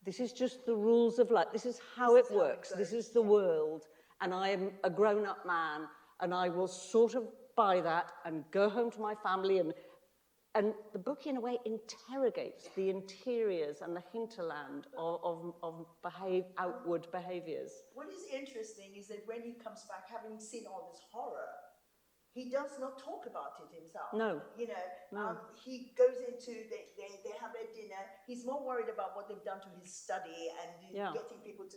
Speaker 3: this is just the rules of life, this is how it works, this is the world, and I am a grown-up man, and I will sort of buy that and go home to my family. And the book, in a way, interrogates the interiors and the hinterland of outward behaviours.
Speaker 4: What is interesting is that when he comes back, having seen all this horror, he does not talk about it himself.
Speaker 3: No.
Speaker 4: You know,
Speaker 3: No.
Speaker 4: he goes into, they have their dinner. He's more worried about what they've done to his study and getting people to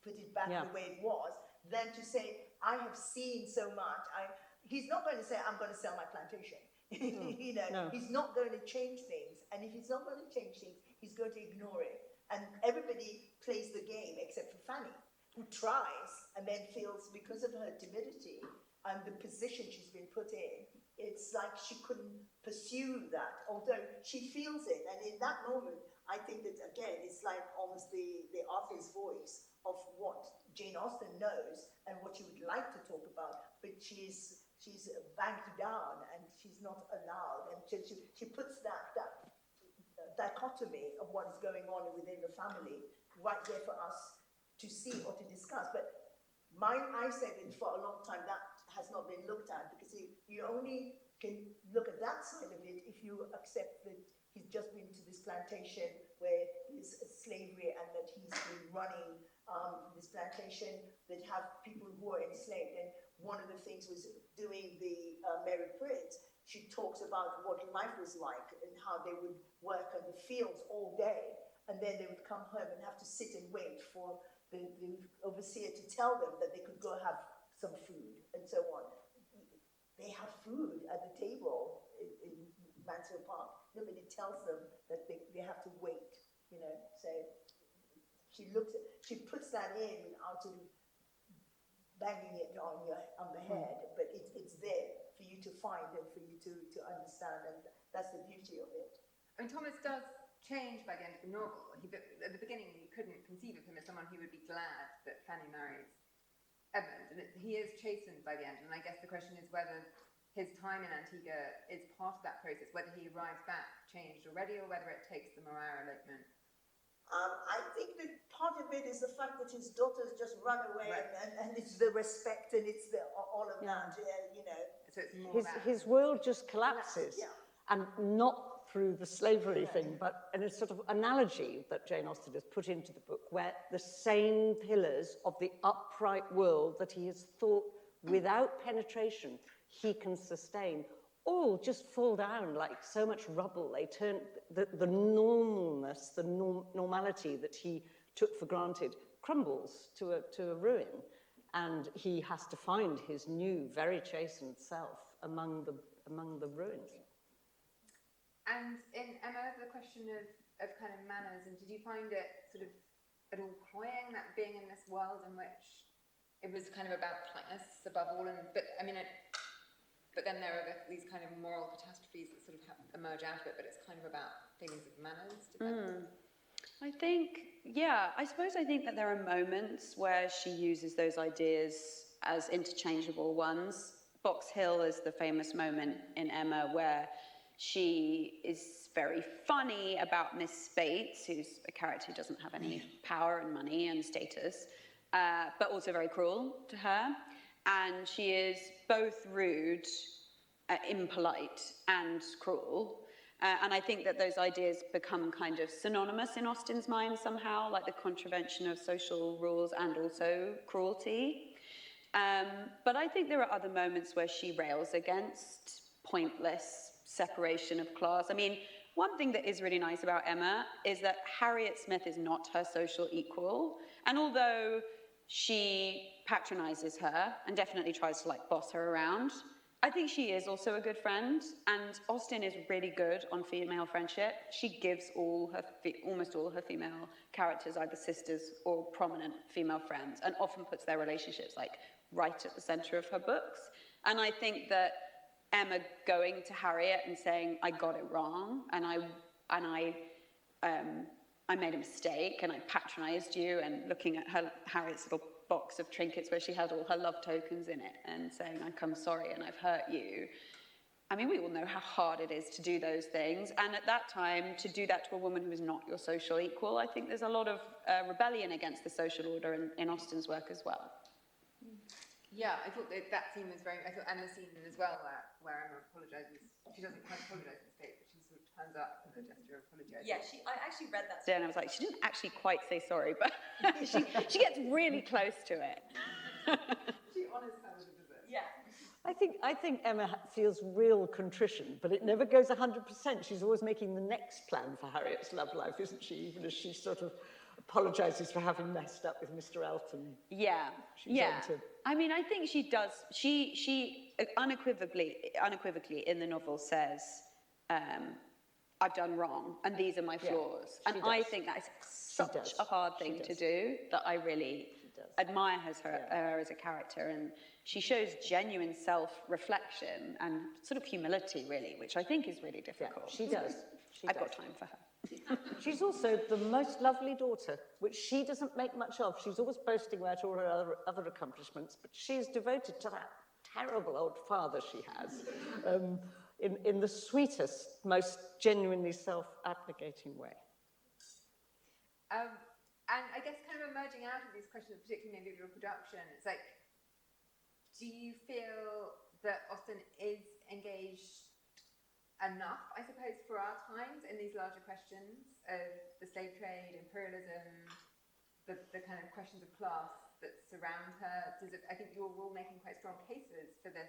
Speaker 4: put it back the way it was, than to say, I have seen so much. He's not going to say, I'm going to sell my plantation. You know, he's not going to change things. And if he's not going to change things, he's going to ignore it. And everybody plays the game except for Fanny, who tries and then feels, because of her timidity and the position she's been put in, it's like she couldn't pursue that, although she feels it. And in that moment, I think that, again, it's like almost the author's voice of what Jane Austen knows and what she would like to talk about, but she's banked down and she's not allowed. And she puts that dichotomy of what is going on within the family right there for us to see or to discuss. But I said it for a long time, that has not been looked at, because you only can look at that side of it if you accept that he's just been to this plantation where there's slavery and that he's been running this plantation that have people who are enslaved. And one of the things was doing the Mary Prince. She talks about what life was like and how they would work on the fields all day, and then they would come home and have to sit and wait for the overseer to tell them that they could go have some food and so on. They have food at the table in Mansfield Park. Nobody tells them that they have to wait, you know. So she puts that in without sort of banging it on the head, but it's there for you to find and for you to understand, and that's the beauty of it.
Speaker 2: I mean, Thomas does change by the end of the novel. At the beginning, you couldn't conceive of him as someone who would be glad that Fanny marries Edmund, and he is chastened by the end. And I guess the question is whether his time in Antigua is part of that process, whether he arrives back changed already, or whether it takes the Maria elopement.
Speaker 4: I think that part of it is the fact that his daughters just run away,
Speaker 2: Right.
Speaker 4: and it's the respect and it's all of that, you know.
Speaker 2: So it's more
Speaker 3: His world just collapses,
Speaker 4: Yeah.
Speaker 3: and not through the slavery thing, but in a sort of analogy that Jane Austen has put into the book, where the same pillars of the upright world that he has thought without penetration he can sustain all just fall down like so much rubble. They turn the normalness, the normality that he took for granted crumbles to a ruin, and he has to find his new, very chastened self among the ruins.
Speaker 2: And in Emma, the question of kind of manners, and did you find it sort of at all cloying, that being in this world in which it was kind of about politeness above all, but then there are these kind of moral catastrophes that sort of emerge out of it, but it's kind of about feelings of manners?
Speaker 5: I think that there are moments where she uses those ideas as interchangeable ones. Box Hill is the famous moment in Emma where she is very funny about Miss Spates, who's a character who doesn't have any power and money and status, but also very cruel to her. and she is both rude, impolite, and cruel. And I think that those ideas become kind of synonymous in Austen's mind somehow, like the contravention of social rules and also cruelty. But I think there are other moments where she rails against pointless separation of class. I mean, one thing that is really nice about Emma is that Harriet Smith is not her social equal. And although she patronizes her and definitely tries to like boss her around, I think she is also a good friend. And Austen is really good on female friendship. She gives almost all her female characters either sisters or prominent female friends, and often puts their relationships like right at the center of her books. And I think that Emma going to Harriet and saying, I got it wrong, and I made a mistake, and I patronized you, and looking at Harriet's little box of trinkets where she had all her love tokens in it, and saying, I'm sorry, and I've hurt you. I mean, we all know how hard it is to do those things, and at that time, to do that to a woman who is not your social equal, I think there's a lot of rebellion against the social order in Austen's work as well.
Speaker 2: Yeah, I thought that scene was and the scene as well where Emma apologises. She doesn't quite apologise in this page, but she sort of turns up with a gesture of apologising.
Speaker 5: Yeah, I actually read that today and I was like, she didn't actually quite say sorry, but she gets really close to it.
Speaker 2: She honours her with a visit.
Speaker 5: Yeah.
Speaker 3: I think Emma feels real contrition, but it never goes 100%. She's always making the next plan for Harriet's love life, isn't she? Even as she sort of apologises for having messed up with Mr. Elton.
Speaker 5: Yeah, I mean, I think she does. She unequivocally in the novel says, I've done wrong, and these are my flaws. And I think that is such a hard thing to do that I really admire her as a character. And she shows genuine self-reflection and sort of humility, really, which I think is really difficult.
Speaker 3: Yeah, she does.
Speaker 5: I've got time for her.
Speaker 3: She's also the most lovely daughter, which she doesn't make much of. She's always boasting about all her other accomplishments, but she's devoted to that terrible old father she has in the sweetest, most genuinely self-abnegating way.
Speaker 2: And I guess kind of emerging out of these questions, particularly maybe of your production, it's like, do you feel that Austen is engaged enough, I suppose, for our times in these larger questions of the slave trade, imperialism, the kind of questions of class that surround her? I think you're all making quite strong cases for this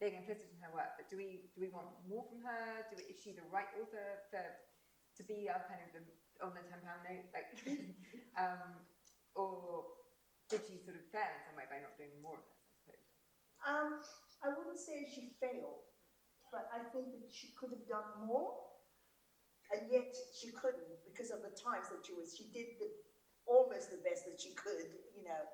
Speaker 2: being implicit in her work, but do we want more from her? Is she the right author to be our kind of on the £10 note, like, or did she sort of fail in some way by not doing more of this, I suppose?
Speaker 4: I wouldn't say she failed, but I think that she could have done more, and yet she couldn't because of the times that she did almost the best that she could, you know.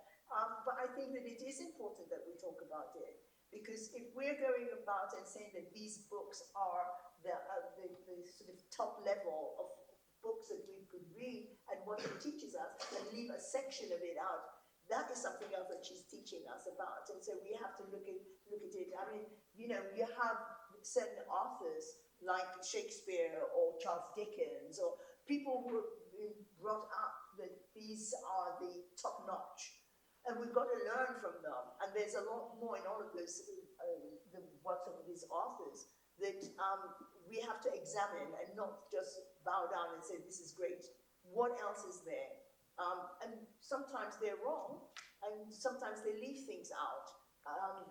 Speaker 4: But I think that it is important that we talk about it, because if we're going about and saying that these books are the sort of top level of books that we could read and what it teaches us, and leave a section of it out, that is something else that she's teaching us about. And so we have to look at it. I mean, you know, you have certain authors like Shakespeare or Charles Dickens or people who have been brought up that these are the top notch, and we've got to learn from them. And there's a lot more in all of this, the works of these authors that we have to examine and not just bow down and say this is great. What else is there? And sometimes they're wrong, and sometimes they leave things out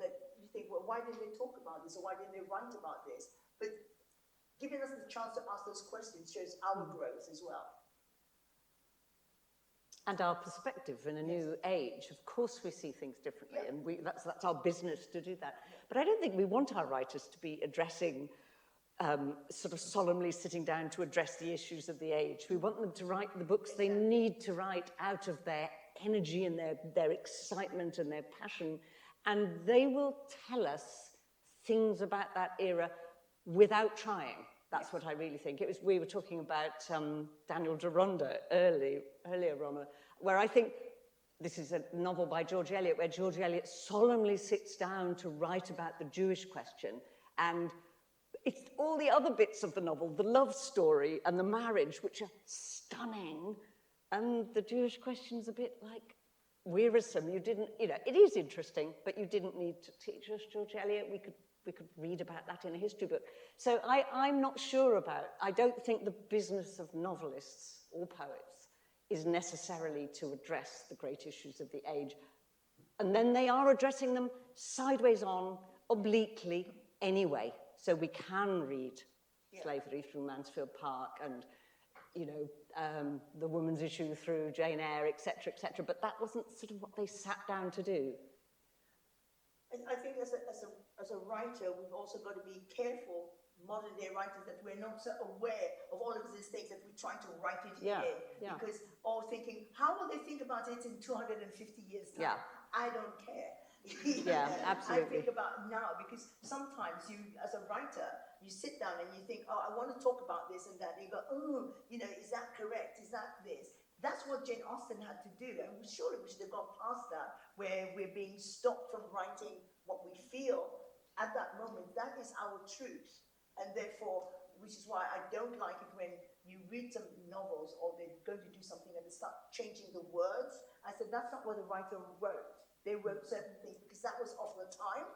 Speaker 4: that you think, well, why didn't they talk about this, or why didn't they write about this? But giving us the chance to ask those questions shows our growth as well.
Speaker 3: And our perspective in a new age. Of course we see things differently, and that's our business to do that. But I don't think we want our writers to be addressing, sort of solemnly sitting down to address the issues of the age. We want them to write the books they need to write out of their energy and their excitement and their passion, and they will tell us things about that era without trying. That's what I really think. We were talking about Daniel Deronda earlier, Romola, where I think this is a novel by George Eliot, where George Eliot solemnly sits down to write about the Jewish question, and it's all the other bits of the novel, the love story and the marriage, which are stunning, and the Jewish question's a bit like, wearisome. You didn't, it is interesting, but you didn't need to teach us George Eliot. We could read about that in a history book. So I'm not sure I don't think the business of novelists or poets is necessarily to address the great issues of the age. And then they are addressing them sideways on, obliquely, anyway. So we can read Slavery through Mansfield Park and, the woman's issue through Jane Eyre, etc., etc. But that wasn't sort of what they sat down to do.
Speaker 4: I think as a writer, we've also got to be careful, modern day writers, that we're not so aware of all of these things that we're trying to write it in. Because all thinking, how will they think about it in 250 years' time? I don't care.
Speaker 3: Absolutely.
Speaker 4: I think about now, because sometimes you, as a writer, you sit down and you think, oh, I want to talk about this and that. And you go, oh, is that correct? Is that this? That's what Jane Austen had to do. And surely we should have gone past that, where we're being stopped from writing what we feel at that moment. That is our truth. And therefore, which is why I don't like it when you read some novels or they're going to do something and they start changing the words. I said, that's not what the writer wrote. They wrote certain things because that was of the time.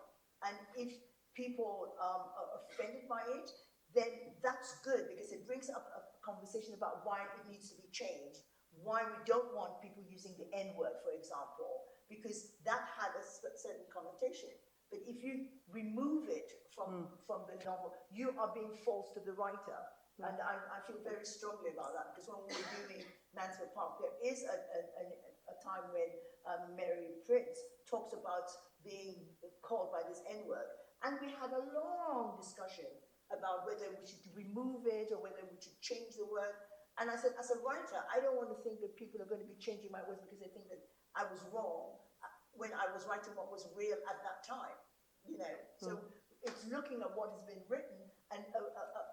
Speaker 4: And if people are offended by it, then that's good, because it brings up a conversation about why it needs to be changed. Why we don't want people using the N-word, for example, because that had a certain connotation. But if you remove it from the novel, you are being false to the writer. And I feel very strongly about that, because when we were doing Mansfield Park, there is a time when Mary Prince talks about being called by this N-word. And we had a long discussion about whether we should remove it or whether we should change the word. And I said, as a writer, I don't want to think that people are going to be changing my words because they think that I was wrong when I was writing what was real at that time, So it's looking at what has been written and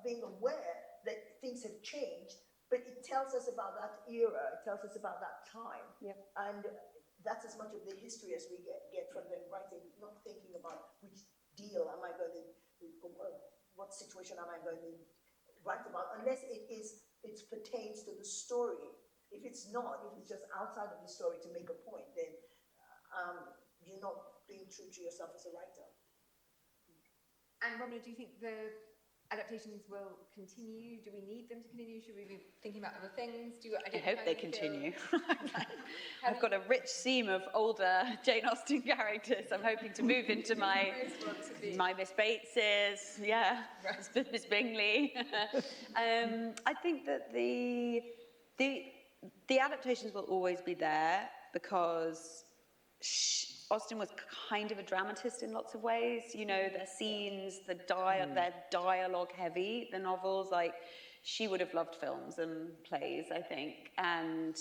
Speaker 4: being aware that things have changed, but it tells us about that era, it tells us about that time. And that's as much of the history as we get from them writing, not thinking about which deal am I going to, what situation am I going to write about, unless it pertains to the story. If it's not, if it's just outside of the story to make a point, then you're not being true to yourself as a writer.
Speaker 2: And Romola, do you think the adaptations will continue? Do we need them to continue? Should we be thinking about other things?
Speaker 5: I hope they continue. I've got a rich seam of older Jane Austen characters I'm hoping to move into my Miss Bateses, Miss Bingley. I think that the adaptations will always be there, because Austen was kind of a dramatist in lots of ways. Their scenes, they're dialogue heavy. The novels, she would have loved films and plays, I think. And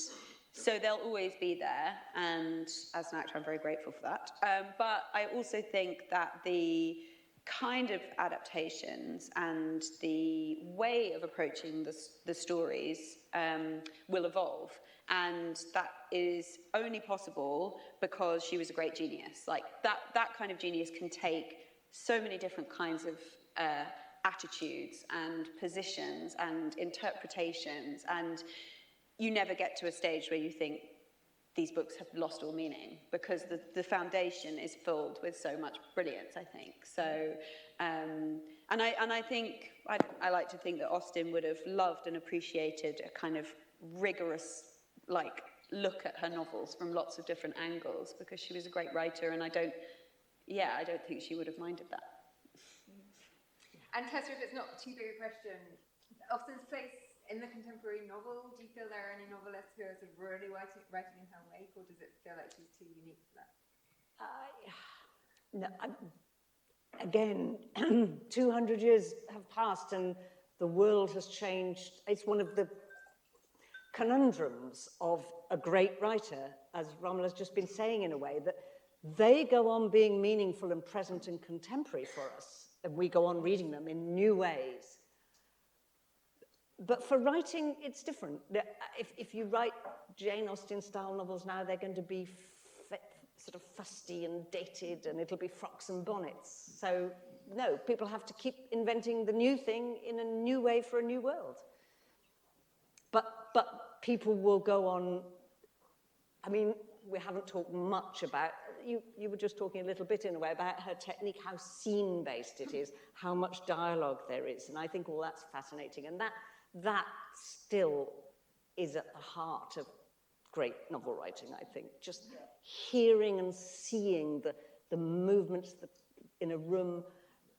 Speaker 5: so they'll always be there. And as an actor, I'm very grateful for that. But I also think that the kind of adaptations and the way of approaching the stories will evolve. And that is only possible because she was a great genius. That kind of genius can take so many different kinds of attitudes and positions and interpretations, and you never get to a stage where you think these books have lost all meaning, because the foundation is filled with so much brilliance, I think. So, and I think, I like to think that Austen would have loved and appreciated a kind of rigorous look at her novels from lots of different angles, because she was a great writer, and I don't think she would have minded that.
Speaker 2: And Tessa, if it's not too big a question, Austen's place in the contemporary novel, do you feel there are any novelists who are sort of really writing in her wake, or does it feel like she's too unique for that?
Speaker 3: No, again, 200 years have passed and the world has changed. It's one of the conundrums of a great writer, as Romola's just been saying in a way, that they go on being meaningful and present and contemporary for us, and we go on reading them in new ways. But for writing, it's different. If you write Jane Austen-style novels now, they're going to be sort of fusty and dated, and it'll be frocks and bonnets. So, no, people have to keep inventing the new thing in a new way for a new world. But people will go on. I mean, we haven't talked much about, you were just talking a little bit in a way about her technique, how scene-based it is, how much dialogue there is, and I think all that's fascinating, and that still is at the heart of great novel writing, I think. Just hearing and seeing the movements in a room,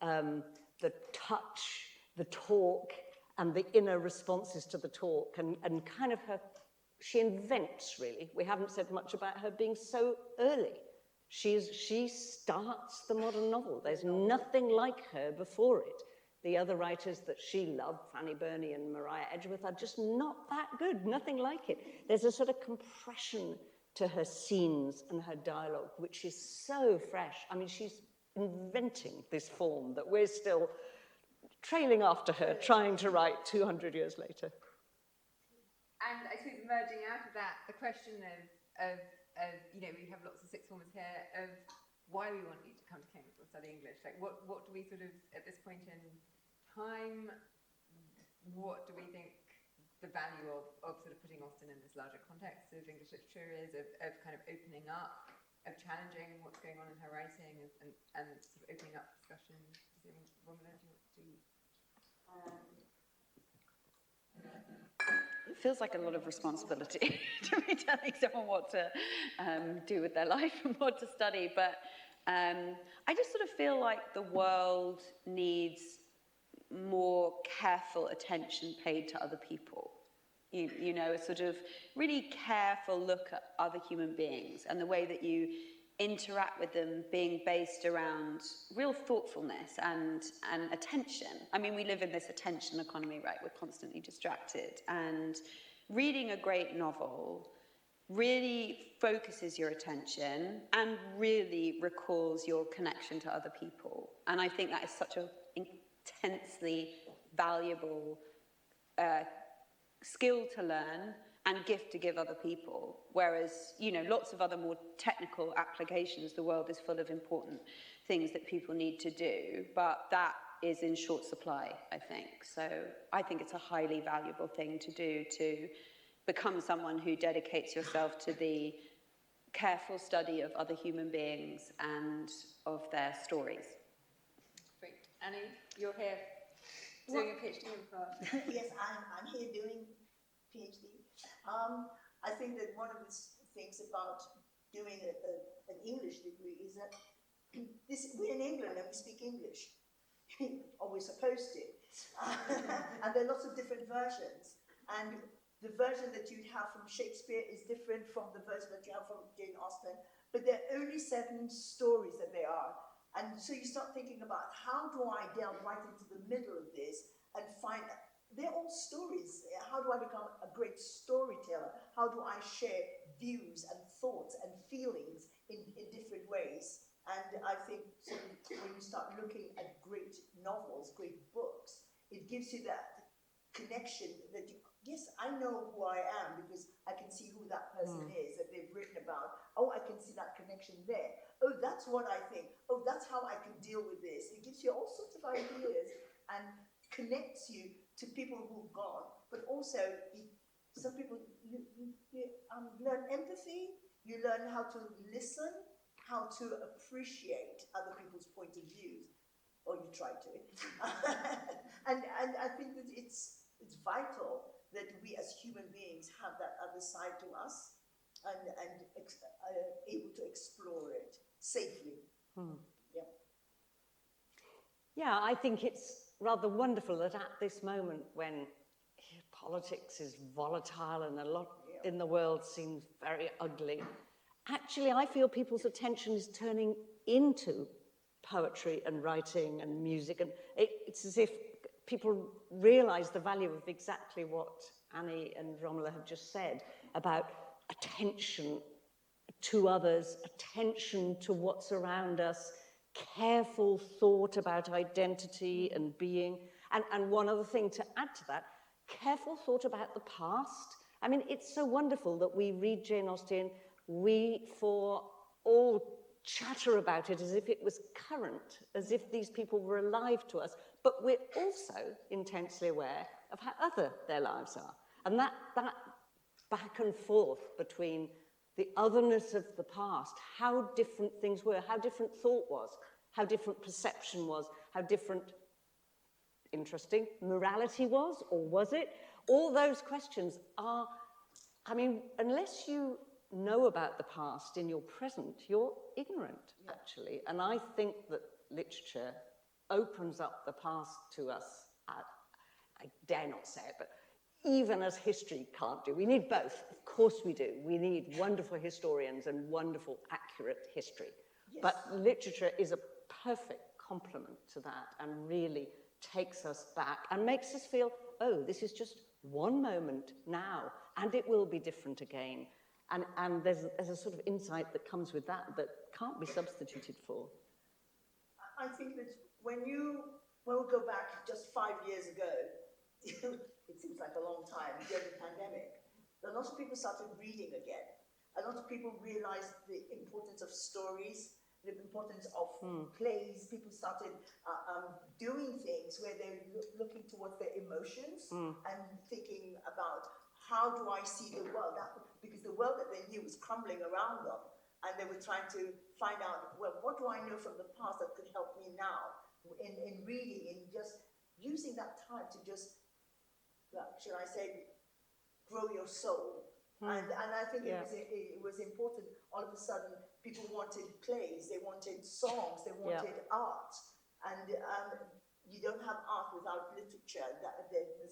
Speaker 3: the touch, the talk, and the inner responses to the talk, and kind of she invents, really. We haven't said much about her being so early. She starts the modern novel. There's nothing like her before it. The other writers that she loved, Fanny Burney and Maria Edgeworth, are just not that good, nothing like it. There's a sort of compression to her scenes and her dialogue, which is so fresh. I mean, she's inventing this form that we're still trailing after her, trying to write 200 years later.
Speaker 2: And I suppose emerging out of that, the question of we have lots of sixth formers here, of why we want you to come to Cambridge or study English. Like, what do we sort of, at this point in time, what do we think the value of sort of putting Austen in this larger context of English literature is, of kind of opening up, of challenging what's going on in her writing, and sort of opening up discussion? Romola, do you want to?
Speaker 5: It feels like a lot of responsibility to be telling someone what to do with their life and what to study, but I just sort of feel like the world needs more careful attention paid to other people. You know, a sort of really careful look at other human beings and the way that you interact with them being based around real thoughtfulness and attention. I mean, we live in this attention economy, right? We're constantly distracted. And reading a great novel really focuses your attention and really recalls your connection to other people. And I think that is such an intensely valuable skill to learn and gift to give other people. Whereas, you know, lots of other more technical applications, the world is full of important things that people need to do, but that is in short supply, I think. So I think it's a highly valuable thing to do, to become someone who dedicates yourself to the careful study of other human beings and of their stories.
Speaker 2: Great. Annie, you're here doing a PhD in part.
Speaker 4: Yes, I'm here doing PhD. I think that one of the things about doing an English degree is that we're in England and we speak English, or we're supposed to. And there are lots of different versions. And the version that you have from Shakespeare is different from the version that you have from Jane Austen, but there are only 7 stories that there are. And so you start thinking about, how do I delve right into the middle of this and find, they're all stories. How do I become a great storyteller? How do I share views and thoughts and feelings in different ways? And I think when you start looking at great novels, great books, it gives you that connection that yes, I know who I am because I can see who that person is that they've written about. Oh, I can see that connection there. Oh, that's what I think. Oh, that's how I can deal with this. It gives you all sorts of ideas and connects you to people who've gone, but also some people, you learn empathy, you learn how to listen, how to appreciate other people's point of views, or you try to. and I think that it's vital that we as human beings have that other side to us and able to explore it safely. Yeah.
Speaker 3: Yeah, I think it's rather wonderful that at this moment when politics is volatile and a lot in the world seems very ugly, actually I feel people's attention is turning into poetry and writing and music, and it's as if people realize the value of exactly what Annie and Romola have just said about attention to others, attention to what's around us, careful thought about identity and being. And one other thing to add to that, careful thought about the past. I mean, it's so wonderful that we read Jane Austen, we for all chatter about it as if it was current, as if these people were alive to us, but we're also intensely aware of how other their lives are. And that back and forth between the otherness of the past, how different things were, how different thought was, how different perception was, how different, interesting, morality was, or was it? All those questions are, I mean, unless you know about the past in your present, you're ignorant, actually. And I think that literature opens up the past to us. I dare not say it, but even as history can't do. We need both. Of course we do. We need wonderful historians and wonderful, accurate history.
Speaker 4: Yes.
Speaker 3: But literature is a perfect complement to that and really takes us back and makes us feel, oh, this is just one moment now, and it will be different again. And there's a sort of insight that comes with that can't be substituted for.
Speaker 4: I think that when we go back just 5 years ago, it seems like a long time, during the pandemic, a lot of people started reading again. A lot of people realized the importance of stories, the importance of plays. People started doing things where they're looking towards their emotions and thinking about, how do I see the world? Because the world that they knew was crumbling around them, and they were trying to find out, well, what do I know from the past that could help me now? In reading, in just using that time to just, should I say, grow your soul. And I think it was important. All of a sudden, people wanted plays, they wanted songs, they wanted art. And you don't have art without literature. The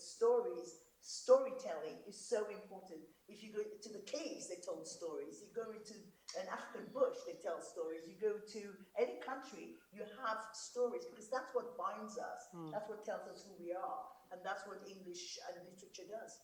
Speaker 4: storytelling is so important. If you go to the caves, they told stories. You go into an African bush, they tell stories. You go to any country, you have stories, because that's what binds us. That's what tells us who we are. And that's what English and literature does.